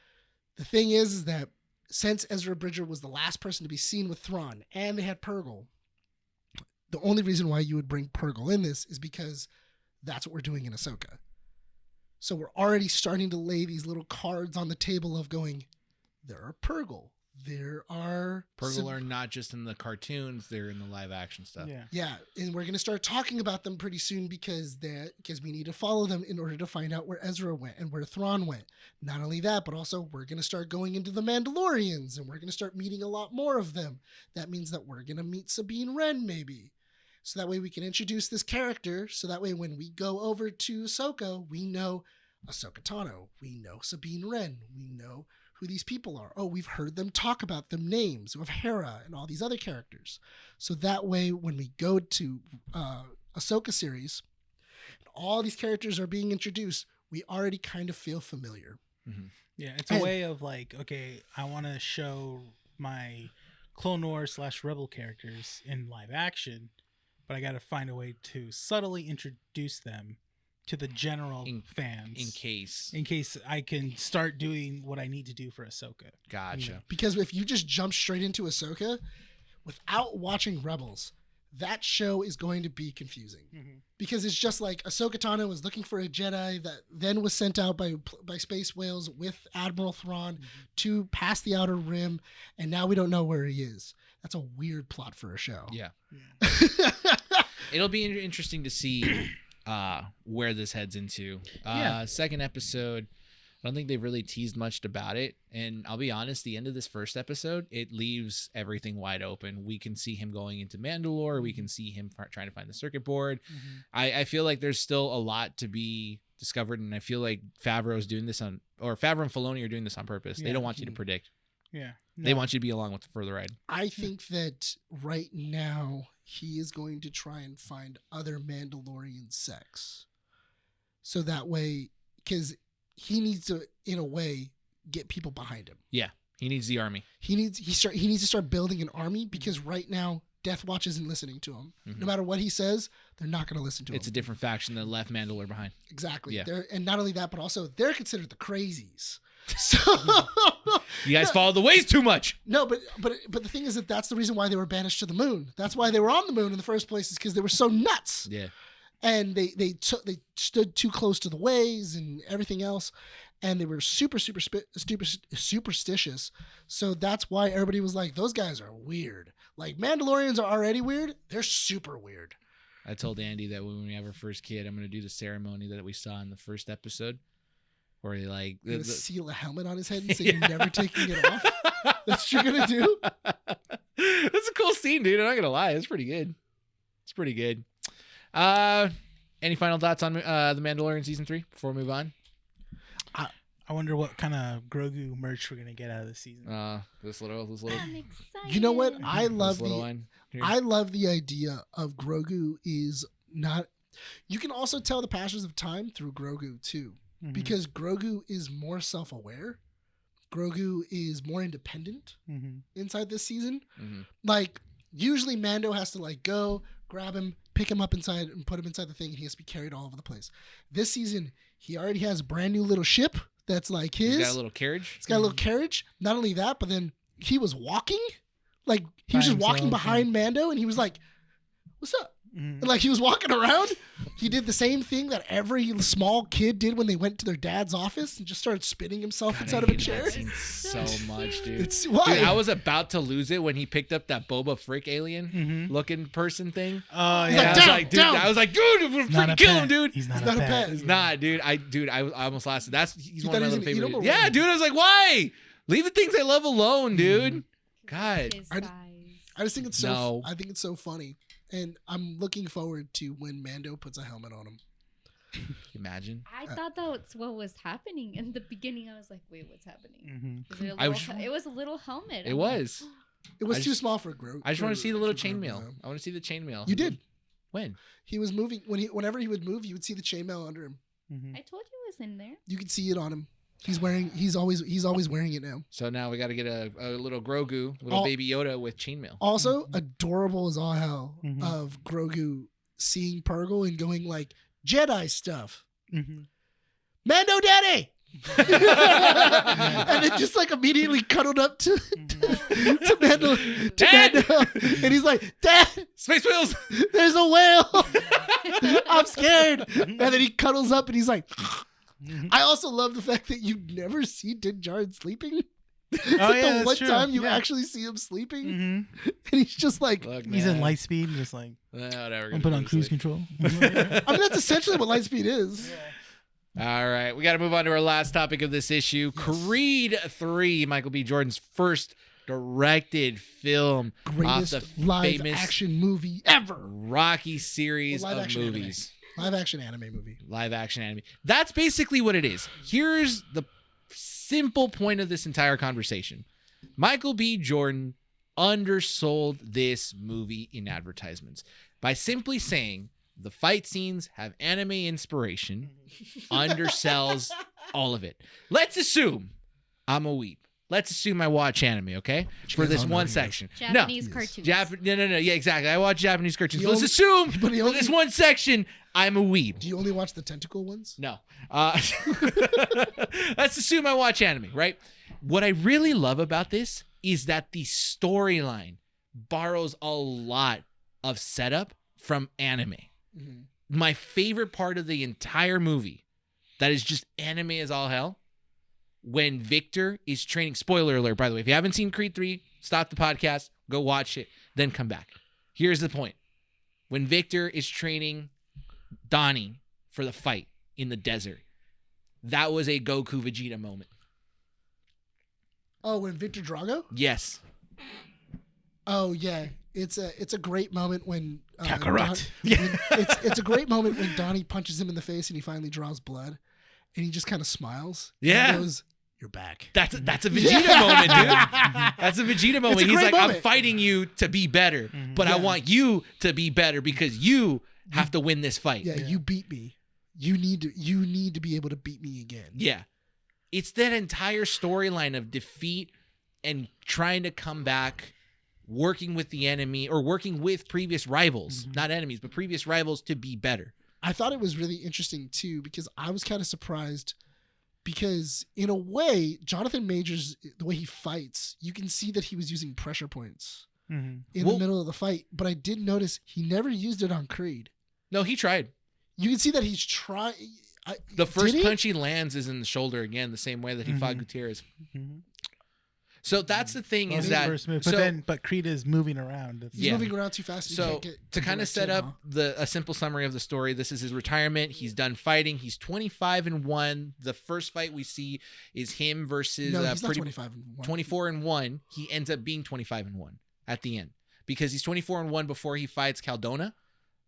The thing is that since Ezra Bridger was the last person to be seen with Thrawn, and they had Purrgil, the only reason why you would bring Purrgil in this is because that's what we're doing in Ahsoka. So we're already starting to lay these little cards on the table of going, there are Purrgil. There are Purrgil are not just in the cartoons; they're in the live action stuff. Yeah, and we're going to start talking about them pretty soon because we need to follow them in order to find out where Ezra went and where Thrawn went. Not only that, but also we're going to start going into the Mandalorians, and we're going to start meeting a lot more of them. That means that we're going to meet Sabine Wren, maybe. So that way we can introduce this character. So that way when we go over to Ahsoka, we know Ahsoka Tano. We know Sabine Wren. We know who these people are. Oh, we've heard them talk about them names of Hera and all these other characters. So that way when we go to Ahsoka series, and all these characters are being introduced, we already kind of feel familiar. Mm-hmm. Yeah, it's a way of like, okay, I want to show my Clone Wars / Rebel characters in live action, but I got to find a way to subtly introduce them to the general fans in case I can start doing what I need to do for Ahsoka. Gotcha. Because if you just jump straight into Ahsoka without watching Rebels, that show is going to be confusing. Mm-hmm. Because it's just like Ahsoka Tano was looking for a Jedi that then was sent out by space whales with Admiral Thrawn to pass the Outer Rim, and now we don't know where he is. That's a weird plot for a show. Yeah. It'll be interesting to see where this heads into. Second episode, I don't think they've really teased much about it, and I'll be honest, the end of this first episode, it leaves everything wide open. We can see him going into Mandalore, we can see him trying to find the circuit board. I feel like there's still a lot to be discovered, and I feel like Favreau and Filoni are doing this on purpose. They don't want you to predict. They want you to be along for the ride. I think that right now he is going to try and find other Mandalorian sects. So that way, because he needs to, in a way, get people behind him. Yeah, he needs the army. He needs to start building an army because right now Death Watch isn't listening to him. No matter what he says, they're not going to listen to him. It's a different faction that left Mandalore behind. Exactly. Yeah. And not only that, but also they're considered the crazies. So you guys follow the ways too much. No, but the thing is that that's the reason why they were banished to the moon. That's why they were on the moon in the first place, is because they were so nuts. Yeah. And they stood too close to the ways and everything else, and they were super superstitious. So that's why everybody was like, those guys are weird. Like, Mandalorians are already weird. They're super weird. I told Andy that when we have our first kid, I'm going to do the ceremony that we saw in the first episode, where he like seal a helmet on his head and say you're never taking it off. That's what you're gonna do. That's a cool scene, dude. I'm not gonna lie, it's pretty good. It's pretty good. Any final thoughts on the Mandalorian season 3 before we move on? I wonder what kind of Grogu merch we're gonna get out of this season. This little. I'm excited. You know what? I love the idea of Grogu is not. You can also tell the passage of time through Grogu too, because Grogu is more self-aware. Grogu is more independent inside this season. Like, usually Mando has to like go grab him, pick him up inside, and put him inside the thing, and he has to be carried all over the place. This season, he already has a brand new little ship that's like his. He's got a little carriage. It's got a little carriage. Not only that, but then he was walking. Like, he was just walking behind Mando, and he was like, what's up? And like, he was walking around. He did the same thing that every small kid did when they went to their dad's office and just started spinning himself inside of a chair. That scene so much, dude. Why? Dude, I was about to lose it when he picked up that Boba Frick alien looking person thing. Oh, He's yeah. like, down. I was like, dude, we're freaking kill him, dude. He's not a pet. He's not, dude. I almost lost it. He's one of my little thought he was favorite. gonna eat him or Yeah, what? dude. I was like, why? Leave the things I love alone, dude. God. His I- size. I just think it's so. No. I think it's so funny, and I'm looking forward to when Mando puts a helmet on him. Imagine. I thought that's what was happening in the beginning. I was like, wait, what's happening? Mm-hmm. It was a little helmet. It was. It was I too just- small for Grogu. I just want to see the little chainmail. I want to see the chainmail. You did. When? He was moving whenever he would move, you would see the chainmail under him. Mm-hmm. I told you it was in there. You could see it on him. He's always wearing it now. So now we got to get a little Grogu, little baby Yoda with chainmail. Also, adorable as all hell Mhm. of Grogu seeing Purgle and going like Jedi stuff. Mm-hmm. Mando Daddy! and it just like immediately cuddled up to Mando, Dad! Mando. And he's like, Dad, Space Wheels! there's a whale. I'm scared. And then he cuddles up and he's like, I also love the fact that you never see Din Djarin sleeping. It's Oh, like yeah, the that's one true. time you Yeah. actually see him sleeping, Mm-hmm. and he's just like, Look, He's in man. light speed, just like Whatever. I'm put on cruise control. I mean, that's essentially what Lightspeed is. All right, we got to move on to our last topic of this issue. Creed 3, Michael B. Jordan's first directed film Greatest off the live famous action movie ever. Rocky series Well, live of action movies. Live action anime movie. Live action anime. That's basically what it is. Here's the simple point of this entire conversation. Michael B. Jordan undersold this movie in advertisements by simply saying the fight scenes have anime inspiration, undersells all of it. Let's assume I'm a weeb. Let's assume I watch anime, okay? For this one section. Japanese Yes. cartoons. No. Yeah, exactly. I watch Japanese cartoons. You Let's only- assume but you for only- this one section, I'm a weeb. Do you only watch the tentacle ones? No. Let's assume I watch anime, right? What I really love about this is that the storyline borrows a lot of setup from anime. Mhm. My favorite part of the entire movie, that is just anime as all hell, when Victor is training. Spoiler alert, by the way. If you haven't seen Creed 3, stop the podcast, go watch it, then come back. Here's the point. When Victor is training Donnie for the fight in the desert, that was a Goku Vegeta moment. Oh, when Victor Drago? Yes. Oh yeah, it's a great moment when Kakarot. it's a great moment when Donnie punches him in the face and he finally draws blood, and he just kind of smiles. And Yeah. he goes, "You're back." That's a Vegeta moment, dude. That's a Vegeta moment. It's a He's great like, I'm moment. fighting you to be better, but I Yeah. want you to be better because you have to win this fight. Yeah, you beat me. You need to be able to beat me again. Yeah. It's that entire storyline of defeat and trying to come back, working with the enemy or working with previous rivals, not enemies, but previous rivals to be better. I thought it was really interesting too because I was kind of surprised because in a way, Jonathan Majors, the way he fights, you can see that he was using pressure points Mm-hmm. in Well- the middle of the fight. But I did notice he never used it on Creed. No, he tried. You can see that he's trying. The first Did he? punch he lands is in the shoulder again, the same way that he fought Gutierrez. So that's the thing is that first move, so, but Creed is moving around. He's Yeah. moving around too fast. And you so can't get to kind of direct set hit, up huh? a simple summary of the story, this is his retirement. He's done fighting. He's 25-1. The first fight we see is him versus No, he's not pretty 25 and 1. 24-1. He ends up being 25-1 at the end because he's 24-1 before he fights Caldona,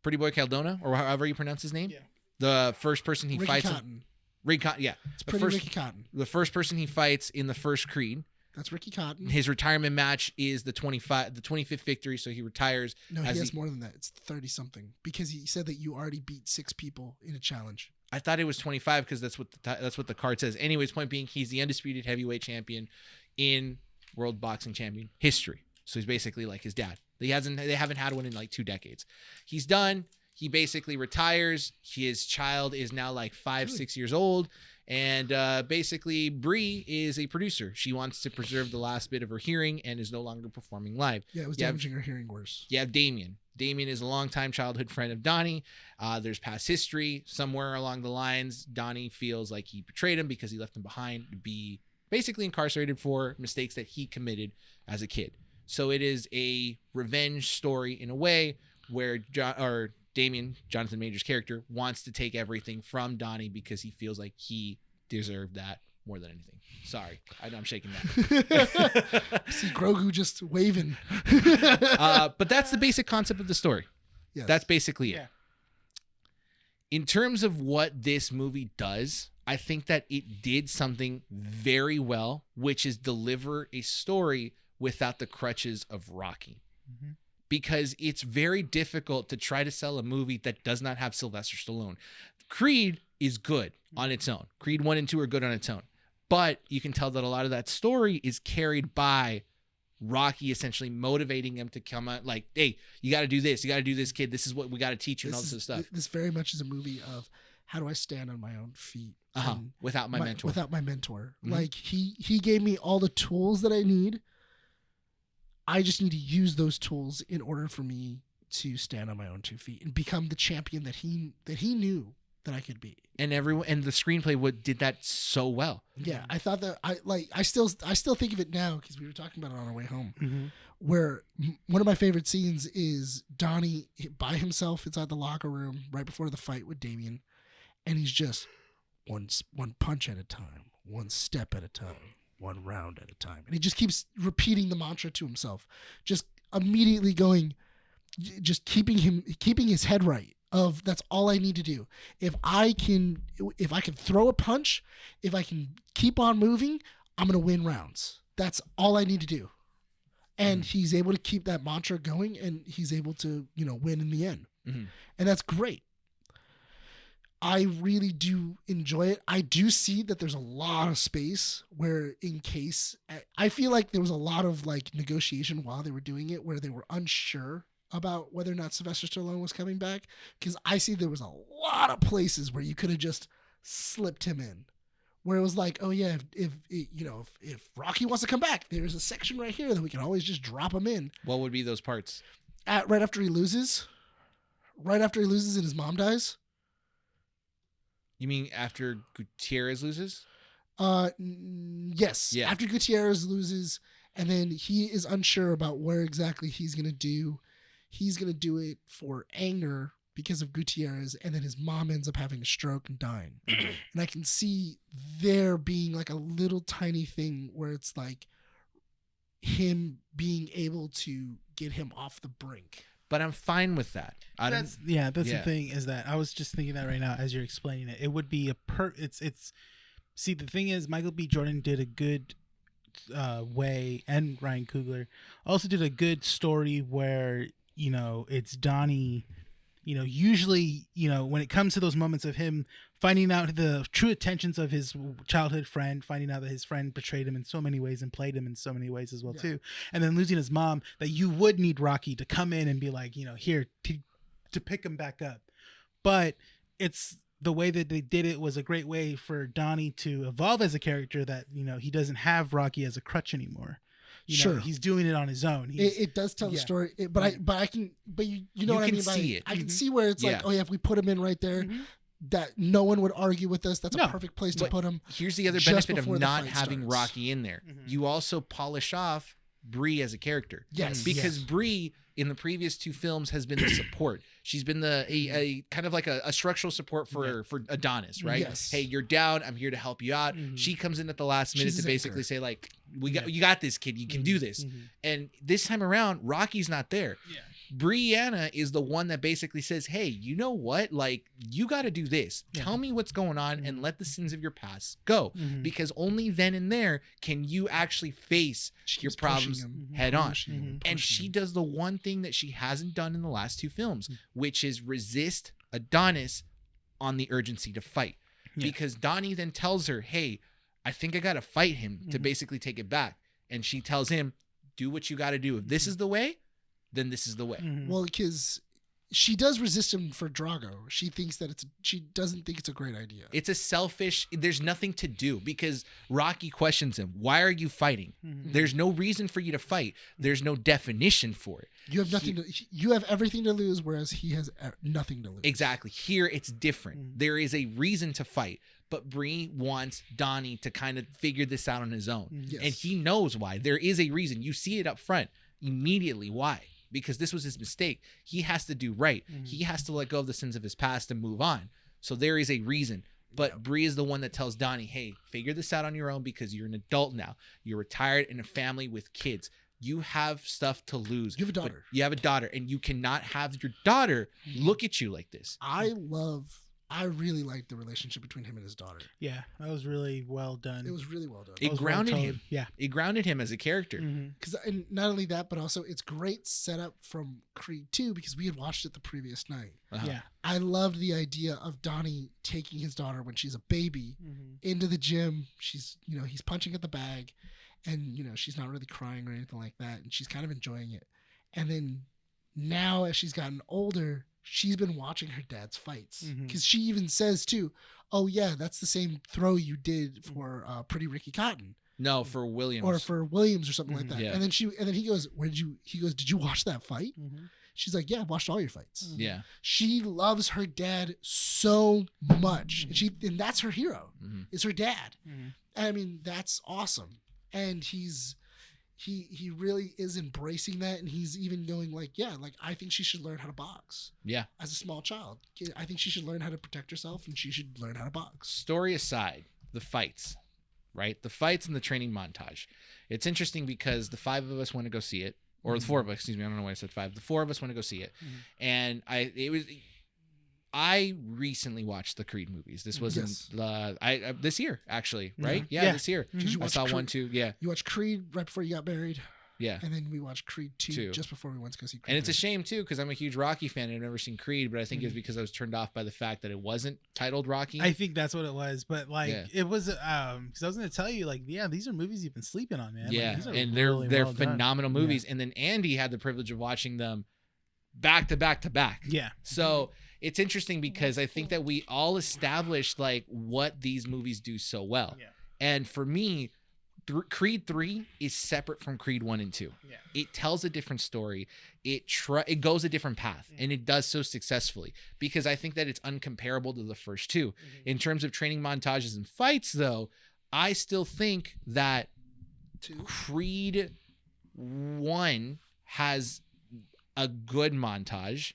Pretty Boy Caldona, or however you pronounce his name. Yeah. The first person he Ricky fights. Cotton. Rick Cotton, yeah. It's The pretty first, Ricky Cotton. the first person he fights in the first Creed. That's Ricky Cotton. His retirement match is the 25th victory, so he retires. No, he as has the- more than that. It's 30 something because he said that you already beat 6 people in a challenge. I thought it was 25 because that's what the card says. Anyways, point being, he's the undisputed heavyweight champion in World Boxing Champion history. So he's basically like his dad. They haven't had one in like 2 decades. He's done. He basically retires. His child is now like 5-6 years old. And basically, Bree is a producer. She wants to preserve the last bit of her hearing and is no longer performing live. Yeah, it was Yeah. damaging her hearing worse. You have Damien. Damien is a longtime childhood friend of Donnie. There's past history. Somewhere along the lines, Donnie feels like he betrayed him because he left him behind to be basically incarcerated for mistakes that he committed as a kid. So it is a revenge story in a way where Damien, Jonathan Major's character, wants to take everything from Donnie because he feels like he deserved that more than anything. Sorry, I know I'm shaking that. See Grogu just waving. But that's the basic concept of the story. Yes. That's basically it. Yeah. In terms of what this movie does, I think that it did something very well, which is deliver a story without the crutches of Rocky. Mm-hmm. Because it's very difficult to try to sell a movie that does not have Sylvester Stallone. Creed is good on its own. Creed 1 and 2 are good on its own. But you can tell that a lot of that story is carried by Rocky essentially motivating him to come out like, hey, you got to do this. You got to do this, kid. This is what we got to teach you and all this other stuff. This very much is a movie of how do I stand on my own feet without my mentor. Without my mentor. Mm-hmm. Like he gave me all the tools that I need. I just need to use those tools in order for me to stand on my own 2 feet and become the champion that he knew that I could be. And everyone and the screenplay did that so well. Yeah, I thought that I still think of it now because we were talking about it on our way home. Mm-hmm. Where one of my favorite scenes is Donnie by himself inside the locker room right before the fight with Damien, and he's just one punch at a time, one step at a time, one round at a time, and he just keeps repeating the mantra to himself, just immediately going, just keeping his head right. Of that's all I need to do. If I can throw a punch, if I can keep on moving, I'm gonna win rounds. That's all I need to do. And he's able to keep that mantra going, and he's able to win in the end. Mm-hmm. And that's great. I really do enjoy it. I do see that there's a lot of space where in case I feel like there was a lot of like negotiation while they were doing it where they were unsure about whether or not Sylvester Stallone was coming back, because I see there was a lot of places where you could have just slipped him in, where it was like, oh yeah, if Rocky wants to come back, there's a section right here that we can always just drop him in. What would be those parts? Right after he loses and his mom dies. You mean after Gutierrez loses? Yes. Yeah. After Gutierrez loses, and then he is unsure about where exactly he's gonna do. He's going to do it for anger because of Gutierrez, and then his mom ends up having a stroke and dying. And I can see there being like a little tiny thing where it's like him being able to get him off the brink. But I'm fine with that. That's the thing is that I was just thinking that right now as you're explaining it. It would be see, the thing is Michael B. Jordan did a good way, and Ryan Coogler also did a good story where it's Donnie, usually, when it comes to those moments of him finding out the true intentions of his childhood friend, finding out that his friend betrayed him in so many ways and played him in so many ways as well, too. And then losing his mom, that you would need Rocky to come in and be like, here to pick him back up. But it's the way that they did it was a great way for Donnie to evolve as a character that, he doesn't have Rocky as a crutch anymore. Sure, he's doing it on his own. It does tell the story, but I can you know what I mean. See it. I can see where it's like, oh yeah, if we put him in right there, that no one would argue with us. That's a perfect place to put him. Here's the other benefit of not having Rocky in there. You also polish off Bree as a character. Yes, because Bree in the previous 2 films has been the support. She's been a kind of like a structural support for Adonis, right? Yes. Hey, you're down. I'm here to help you out. She comes in at the last minute to basically say like, you got this, kid. You can do this. And this time around, Rocky's not there. Yeah. Brianna is the one that basically says, hey, you know what? Like, you got to do this. Tell me what's going on and let the sins of your past go. Because only then and there can you actually face your problems head on. And she does the one thing that she hasn't done in the last 2 films, which is resist Adonis on the urgency to fight. Because Donnie then tells her, hey, I think I got to fight him to basically take it back. And she tells him, do what you got to do. If this is the way, then this is the way. Well, because she does resist him for Drago. She doesn't think it's a great idea. It's a selfish, there's nothing to do because Rocky questions him. Why are you fighting? There's no reason for you to fight. There's no definition for it. You have nothing you have everything to lose, whereas he has nothing to lose. Exactly. Here it's different. There is a reason to fight, but Bree wants Donnie to kind of figure this out on his own. Yes. And he knows why. There is a reason. You see it up front immediately. Why? Because this was his mistake. He has to do right. He has to let go of the sins of his past and move on. So there is a reason. But Bree is the one that tells Donnie, hey, figure this out on your own because you're an adult now. You're retired in a family with kids. You have stuff to lose. You have a daughter. You have a daughter, and you cannot have your daughter look at you like this. I really liked the relationship between him and his daughter. Yeah, that was really well done. It was really well done. It grounded him. Yeah. It grounded him as a character. Because and not only that, but also it's great setup from Creed 2 because we had watched it the previous night. Yeah. I loved the idea of Donnie taking his daughter when she's a baby into the gym. She's, he's punching at the bag and, she's not really crying or anything like that. And she's kind of enjoying it. And then now as she's gotten older, she's been watching her dad's fights because she even says too, oh yeah, that's the same throw you did for Pretty Ricky Cotton. No, for Williams. Or for Williams or something like that. Yeah. And then he goes, did you watch that fight? She's like, yeah, I've watched all your fights. Yeah. She loves her dad so much. And that's her hero. Is her dad. I mean, that's awesome. And he really is embracing that, and he's even going like, I think she should learn how to box. Yeah. As a small child. I think she should learn how to protect herself, and she should learn how to box. Story aside, the fights, right? The fights and the training montage. It's interesting because the five of us went to go see it, or the four of us, excuse me, I don't know why I said five. The four of us went to go see it. And I recently watched the Creed movies. This was this year, actually, right? Yeah, this year. I saw Creed 1, 2. Yeah. You watched Creed right before you got married. Yeah. And then we watched Creed 2 just before we went to go see Creed. And it's a shame, too, because I'm a huge Rocky fan and I've never seen Creed, but I think it was because I was turned off by the fact that it wasn't titled Rocky. I think that's what it was. But, it was, because I was going to tell you, these are movies you've been sleeping on, man. Yeah. These are and really they're well phenomenal done. movies. And then Andy had the privilege of watching them back to back to back. Yeah. So it's interesting because I think that we all established what these movies do so well. Yeah. And for me, Creed 3 is separate from Creed 1 and 2. Yeah. It tells a different story. It goes a different path, and it does so successfully because I think that it's uncomparable to the first two. In terms of training montages and fights, though, I still think that Creed 1 has a good montage.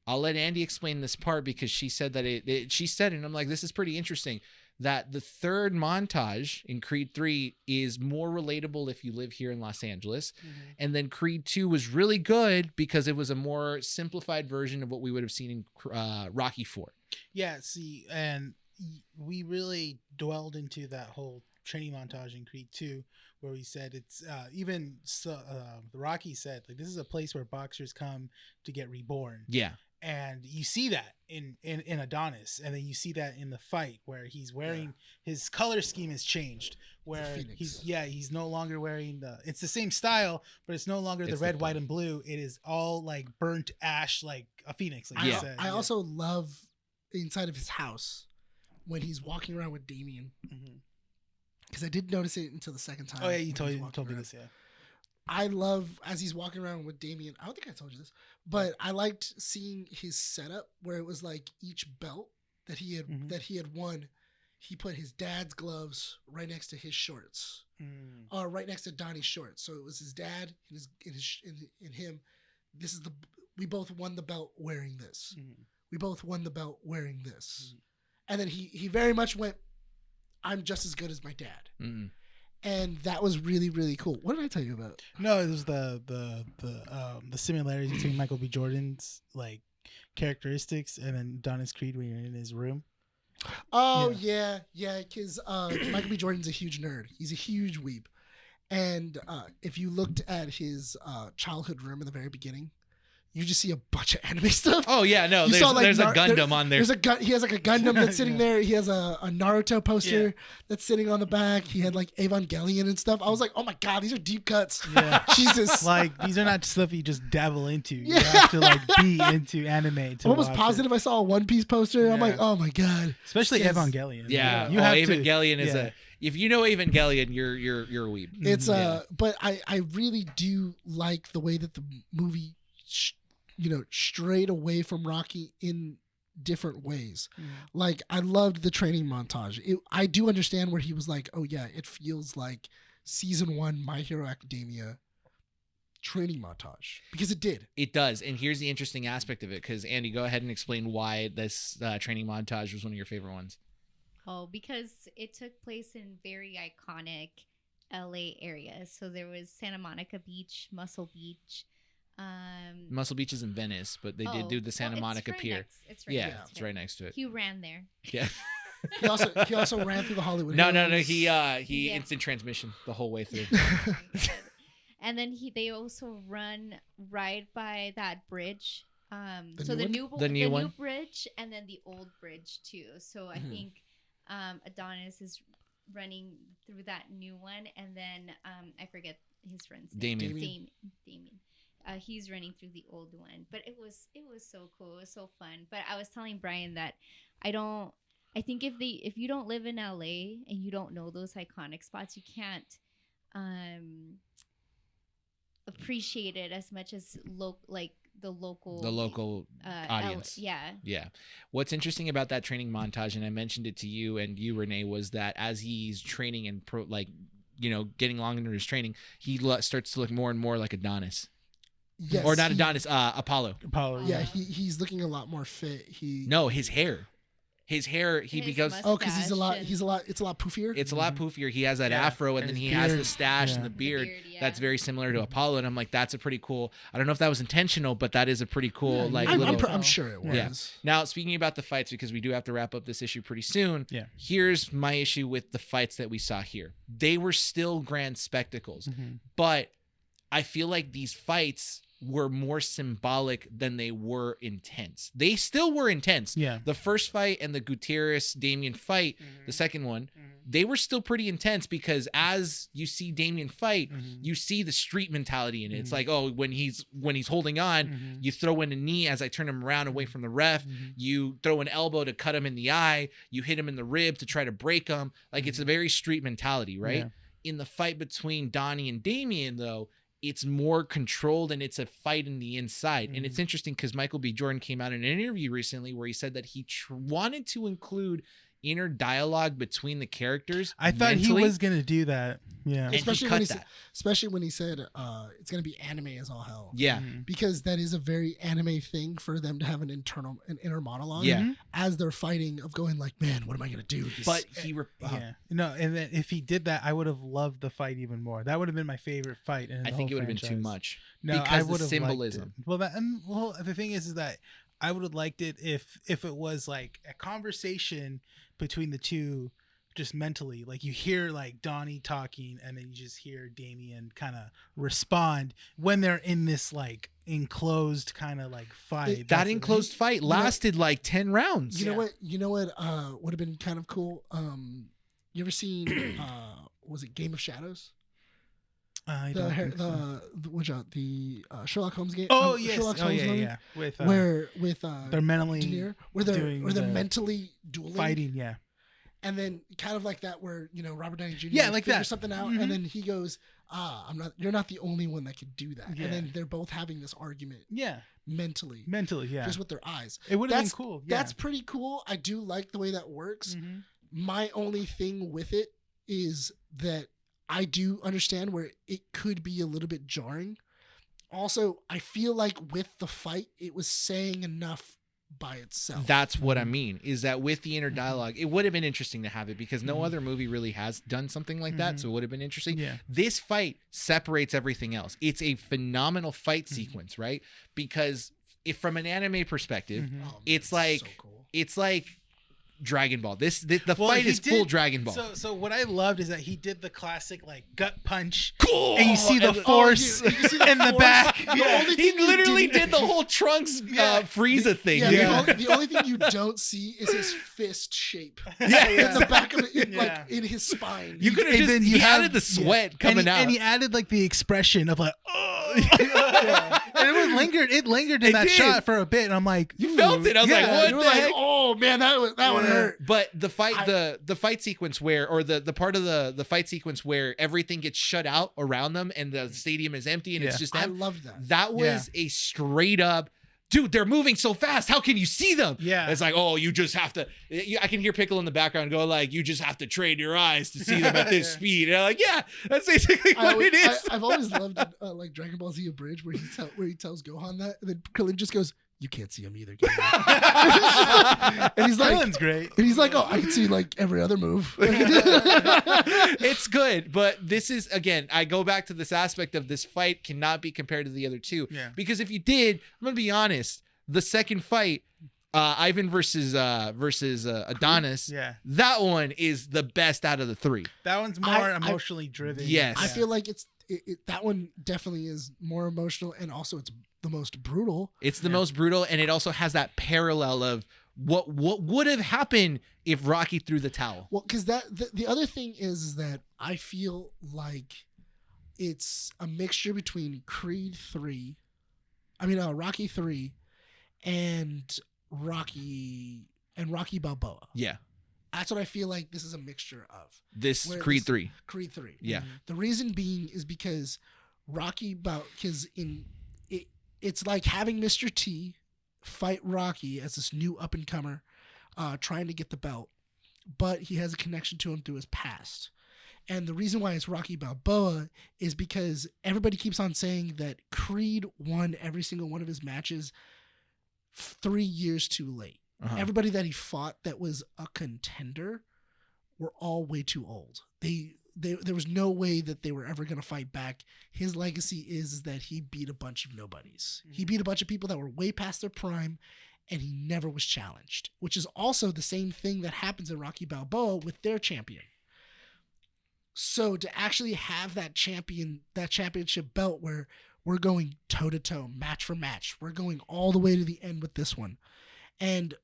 I'll let Andy explain this part because she said that she said it, and I'm like, this is pretty interesting, that the third montage in Creed 3 is more relatable if you live here in Los Angeles. And then Creed 2 was really good because it was a more simplified version of what we would have seen in Rocky 4. Yeah, see, and we really dwelled into that whole training montage in Creed 2 where we said it's the Rocky said, this is a place where boxers come to get reborn. Yeah. And you see that in Adonis, and then you see that in the fight where he's wearing his color scheme has changed, where he's no longer wearing it's the same style, but it's no longer the red, white, and blue. It is all burnt ash, like a phoenix. Like you said. I also love inside of his house when he's walking around with Damien, because I didn't notice it until the second time. Oh yeah, you told me this. Yeah. I love as he's walking around with Damien. I don't think I told you this, but I liked seeing his setup where it was each belt that he had won, he put his dad's gloves right next to his shorts, or right next to Donnie's shorts. So it was his dad and him. We both won the belt wearing this. We both won the belt wearing this, and then he very much went, I'm just as good as my dad. And that was really, really cool. What did I tell you about? No, it was the similarities between Michael B. Jordan's characteristics and then Adonis Creed when you're in his room. Oh yeah, because Michael B. Jordan's a huge nerd. He's a huge weeb, and if you looked at his childhood room in the very beginning, you just see a bunch of anime stuff. Oh yeah, no, there's a Gundam on there. He has a Gundam that's sitting there. He has a Naruto poster that's sitting on the back. He had Evangelion and stuff. I was like, oh my god, these are deep cuts. Yeah. Jesus. These are not stuff you just dabble into. You have to be into anime to I'm almost positive I saw a One Piece poster. I'm like, oh my god. Especially Evangelion. Yeah. You have Evangelion is if you know Evangelion, you're a weeb. It's but I really do like the way that the movie strayed away from Rocky in different ways. I loved the training montage. I do understand where he was like, oh yeah, it feels like season 1 My Hero Academia training montage, because it did. It does. And here's the interesting aspect of it, because Andy, go ahead and explain why this training montage was one of your favorite ones. Oh, because it took place in very iconic LA areas. So there was Santa Monica Beach, Muscle Beach. Muscle Beach is in Venice, but they did do the Santa Monica Pier. It's right Yeah, next it's right next to it. He ran there. Yeah. He also ran through the Hollywood No. Hills. He instant transmission the whole way through. And then they also run right by that bridge. The new The new one? bridge and then the old bridge too. So I think Adonis is running through that new one, and then I forget his friend's name. Damien. Damien. He's running through the old one, but it was so cool. It was so fun. But I was telling Bryan that I think if you don't live in LA and you don't know those iconic spots, you can't appreciate it as much as the local audience. Yeah. What's interesting about that training montage, and I mentioned it to you and you, Rene, was that as he's training and getting along into his training, he starts to look more and more like Adonis. Yes, or not Adonis, Apollo. Yeah, he's looking a lot more fit. His hair. Because it's a lot poofier. It's a lot poofier. He has that afro, and then he has the stash and the beard. That's very similar to Apollo. And I'm like, that's a pretty cool. I don't know if that was intentional, but that is a pretty cool I'm sure it was. Yeah. Now, speaking about the fights, because we do have to wrap up this issue pretty soon. Yeah. Here's my issue with the fights that we saw here. They were still grand spectacles, but I feel like these fights were more symbolic than they were intense. They still were intense. Yeah. The first fight and the Gutierrez Damien fight, the second one, they were still pretty intense because as you see Damien fight, you see the street mentality in it. It's like, oh, when he's holding on, you throw in a knee as I turn him around away from the ref. You throw an elbow to cut him in the eye. You hit him in the rib to try to break him. Like it's a very street mentality, right? Yeah. In the fight between Donnie and Damien, though, it's more controlled and it's a fight in the inside. And it's interesting because Michael B. Jordan came out in an interview recently where he said that he wanted to include inner dialogue between the characters. I thought he was going to do that. Yeah. Especially when he said it's going to be anime as all hell. Yeah. Because that is a very anime thing for them to have an inner monologue as they're fighting of going like, man, what am I going to do? But no, and then if he did that, I would have loved the fight even more. That would have been my favorite fight. I think it would have been too much. No, because I would have symbolism. Well, the thing is that I would have liked it if it was like a conversation between the two, just mentally, like you hear like Donnie talking and then you just hear Damien kind of respond when they're in this like enclosed kind of like fight. That enclosed fight lasted like 10 rounds. You know what would have been kind of cool? You ever seen was it Game of Shadows? I don't think so. The Sherlock Holmes game. Oh yes, Sherlock Holmes movie, yeah. With they're mentally De Niro, where they're mentally dueling, fighting, yeah. And then kind of like that, where Robert Downey Jr. like figures that something out, and then he goes, you're not the only one that could do that. Yeah. And then they're both having this argument, mentally, yeah, just with their eyes. It would have been cool. Yeah. That's pretty cool. I do like the way that works. My only thing with it is that I do understand where it could be a little bit jarring. Also, I feel like with the fight, it was saying enough by itself. That's what I mean, is that with the inner dialogue, it would have been interesting to have it because no other movie really has done something like that. So it would have been interesting. Yeah. This fight separates everything else. It's a phenomenal fight sequence, right? Because if from an anime perspective, it's like, so cool. It's like Dragon Ball. The fight is full Dragon Ball. So what I loved is that he did the classic like gut punch, and you see the force in the back. He literally did the whole Trunks Frieza thing. Yeah, the only thing you don't see is his fist shape. In the back of it, like in his spine. You could have just he added the sweat coming out, and he added like the expression of like, and it lingered in that shot for a bit, and I'm like, you felt it. I was like, what the heck? Oh man, that one hurt. But the fight, the fight sequence where, the part of the fight sequence where everything gets shut out around them and the stadium is empty and it's just them. I loved that. That was a straight up, dude, they're moving so fast. How can you see them? Yeah. It's like, oh, you just have to. I can hear Pickle in the background go like, you just have to train your eyes to see them at this speed. And I'm like, yeah, that's basically what it is. I've always loved like Dragon Ball Z Abridged where he tells Gohan that, and then Krillin just goes, you can't see him either. Can you?" And he's like, Krillin's great. and he's like, "Oh, I can see like every other move." It's good, but this is, again, I go back to this aspect of this fight cannot be compared to the other two. Yeah. Because if you did, I'm gonna be honest, the second fight, Ivan versus Adonis, Yeah. that one is the best out of the three. That one's more I- emotionally driven. Yes. I feel like that one definitely is more emotional, and also it's the most brutal. It's the most brutal, and it also has that parallel of what would have happened if Rocky threw the towel. Well, because the other thing is that I feel like it's a mixture between Rocky 3 and Rocky Balboa. Yeah. That's what I feel like this is a mixture of. This Where Creed this- 3. Creed 3. Yeah. The reason being is because it's like having Mr. T fight Rocky as this new up and comer, trying to get the belt, but he has a connection to him through his past. And the reason why it's Rocky Balboa is because everybody keeps on saying that Creed won every single one of his matches 3 years too late. Uh-huh. Everybody that he fought that was a contender were all way too old. There was no way that they were ever going to fight back. His legacy is that he beat a bunch of nobodies. He beat a bunch of people that were way past their prime, and he never was challenged, which is also the same thing that happens in Rocky Balboa with their champion. So to actually have that championship belt where we're going toe to toe, match for match, we're going all the way to the end with this one. And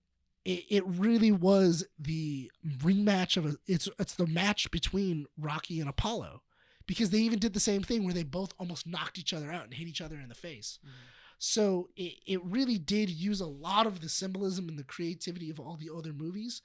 it really was the rematch it's the match between Rocky and Apollo, because they even did the same thing where they both almost knocked each other out and hit each other in the face. Mm-hmm. So it really did use a lot of the symbolism and the creativity of all the other movies,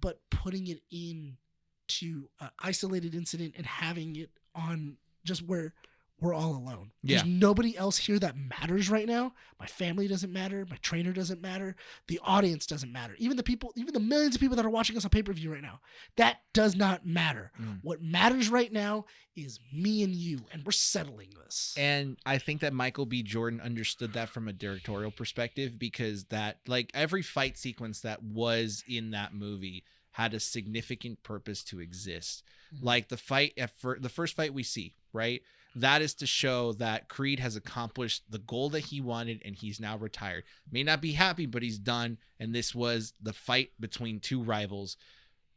but putting it into an isolated incident and having it on just where we're all alone. Yeah. There's nobody else here that matters right now. My family doesn't matter. My trainer doesn't matter. The audience doesn't matter. Even the millions of people that are watching us on pay-per-view right now, that does not matter. What matters right now is me and you, and we're settling this. And I think that Michael B. Jordan understood that from a directorial perspective, because that, like, every fight sequence that was in that movie had a significant purpose to exist. Mm-hmm. Like the fight the first fight we see, right? That is to show that Creed has accomplished the goal that he wanted, and he's now retired. May not be happy, but he's done. And this was the fight between two rivals.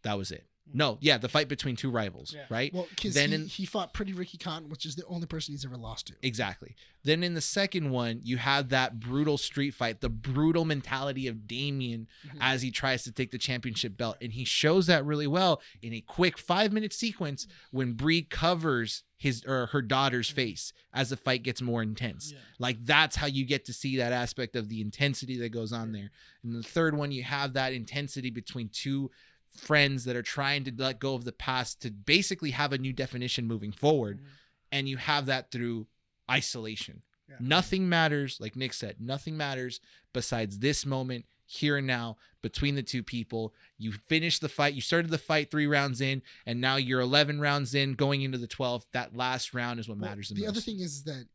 That was it. No, yeah, the fight between two rivals, right? Well, because he fought Pretty Ricky Cotton, which is the only person he's ever lost to. Exactly. Then in the second one, you have that brutal street fight, the brutal mentality of Damien as he tries to take the championship belt. And he shows that really well in a quick 5-minute sequence when Bree covers her daughter's face as the fight gets more intense. Yeah. Like, that's how you get to see that aspect of the intensity that goes on there. And the third one, you have that intensity between two friends that are trying to let go of the past to basically have a new definition moving forward. And you have that through isolation. Yeah. Nothing matters, like Nick said, nothing matters besides this moment here and now between the two people. You finished the fight, you started the fight 3 rounds in, and now you're 11 rounds in going into the 12th. That last round is what matters the most. The other thing is that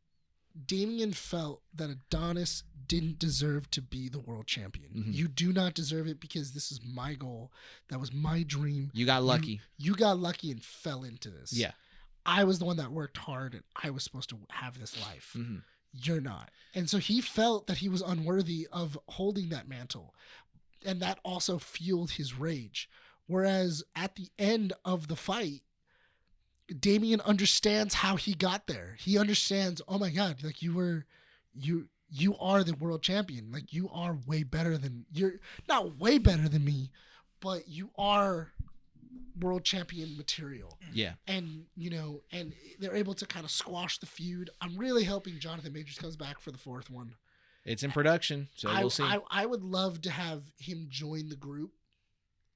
Damien felt that Adonis didn't deserve to be the world champion. Mm-hmm. You do not deserve it, because this is my goal. That was my dream. You got lucky. You got lucky and fell into this. Yeah. I was the one that worked hard, and I was supposed to have this life. Mm-hmm. You're not. And so he felt that he was unworthy of holding that mantle. And that also fueled his rage. Whereas at the end of the fight, Damien understands how he got there. He understands, oh my God, like you are the world champion. Like, you are you're not way better than me, but you are world champion material. Yeah. And, and they're able to kind of squash the feud. I'm really hoping Jonathan Majors comes back for the 4th one. It's in production, so we'll see. I would love to have him join the group.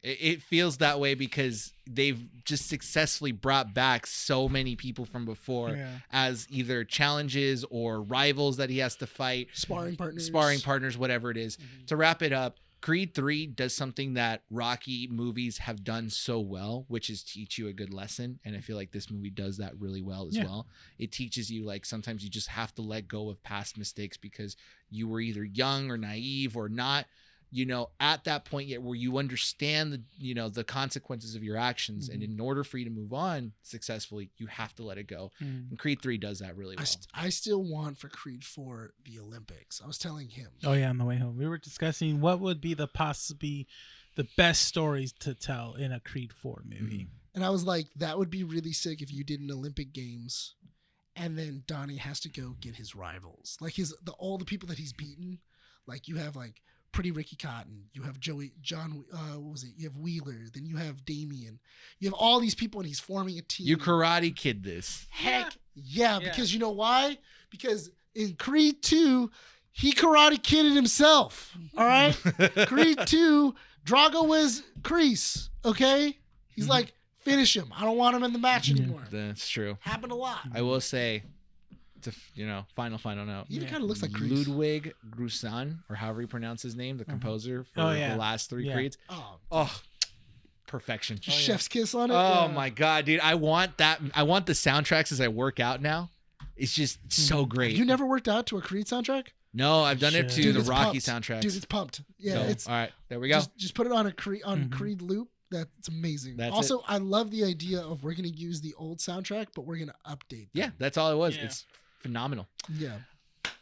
It feels that way because they've just successfully brought back so many people from before as either challenges or rivals that he has to fight. Sparring partners, whatever it is. Mm-hmm. To wrap it up, Creed 3 does something that Rocky movies have done so well, which is teach you a good lesson. And I feel like this movie does that really well as well. It teaches you, like, sometimes you just have to let go of past mistakes because you were either young or naive or not, you know, at that point yet where you understand the, you know, the consequences of your actions. And in order for you to move on successfully, you have to let it go. And Creed 3 does that really well. I still want for Creed 4 the Olympics. I was telling him. Oh yeah, on the way home we were discussing what would be the best stories to tell in a Creed 4 movie. And I was like, that would be really sick if you did an Olympic Games, and then Donnie has to go get his rivals, like all the people that he's beaten. Like you have like Pretty Ricky Cotton, you have John, what was it? You have Wheeler, then you have Damien. You have all these people, and he's forming a team. You Karate Kid this. Heck yeah, because you know why? Because in Creed 2, he Karate Kidded himself. All right? Creed 2, Drago was Kreese, okay? He's like, finish him. I don't want him in the match anymore. That's true. Happened a lot. I will say, you know, final note. He even kind of looks like Kreese. Ludwig Göransson, or however you pronounce his name, the composer for the last 3 Creeds. Oh, perfection. Chef's kiss on it. Oh my god, dude! I want that. I want the soundtracks as I work out now. It's just so great. You never worked out to a Creed soundtrack? No, I've done it to Dude, the it's Rocky pumped. soundtracks. Dude, it's pumped. Yeah, it's all right. There we go. Just put it on a Creed loop. That's amazing. Also, I love the idea of we're going to use the old soundtrack, but we're going to update them. Yeah, that's all it was. Yeah. It's phenomenal. Yeah.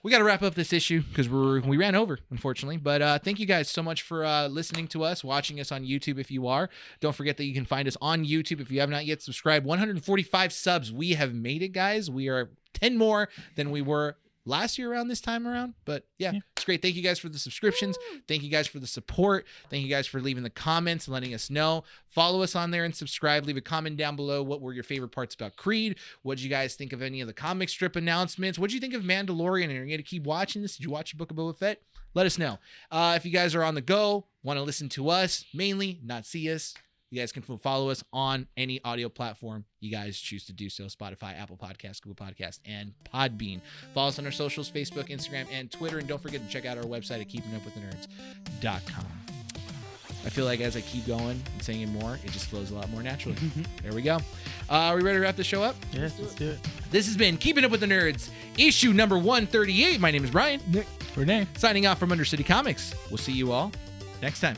We got to wrap up this issue because we ran over, unfortunately. But thank you guys so much for listening to us, watching us on YouTube if you are. Don't forget that you can find us on YouTube if you have not yet subscribed. 145 subs. We have made it, guys. We are 10 more than we were last year around this time around. But yeah, it's great. Thank you guys for the subscriptions. Thank you guys for the support. Thank you guys for leaving the comments and letting us know. Follow us on there and subscribe. Leave a comment down below. What were your favorite parts about Creed? What did you guys think of any of the comic strip announcements? What did you think of Mandalorian? Are you going to keep watching this? Did you watch the Book of Boba Fett? Let us know. If you guys are on the go, want to listen to us mainly, not see us, you guys can follow us on any audio platform you guys choose to do so. Spotify, Apple Podcasts, Google Podcasts, and Podbean. Follow us on our socials, Facebook, Instagram, and Twitter. And don't forget to check out our website at keepingupwiththenerds.com. I feel like as I keep going and saying it more, it just flows a lot more naturally. There we go. Are we ready to wrap the show up? Yes, let's do it. This has been Keeping Up with the Nerds, issue number 138. My name is Bryan. Nick. Rene. Signing off from Undercity Comics. We'll see you all next time.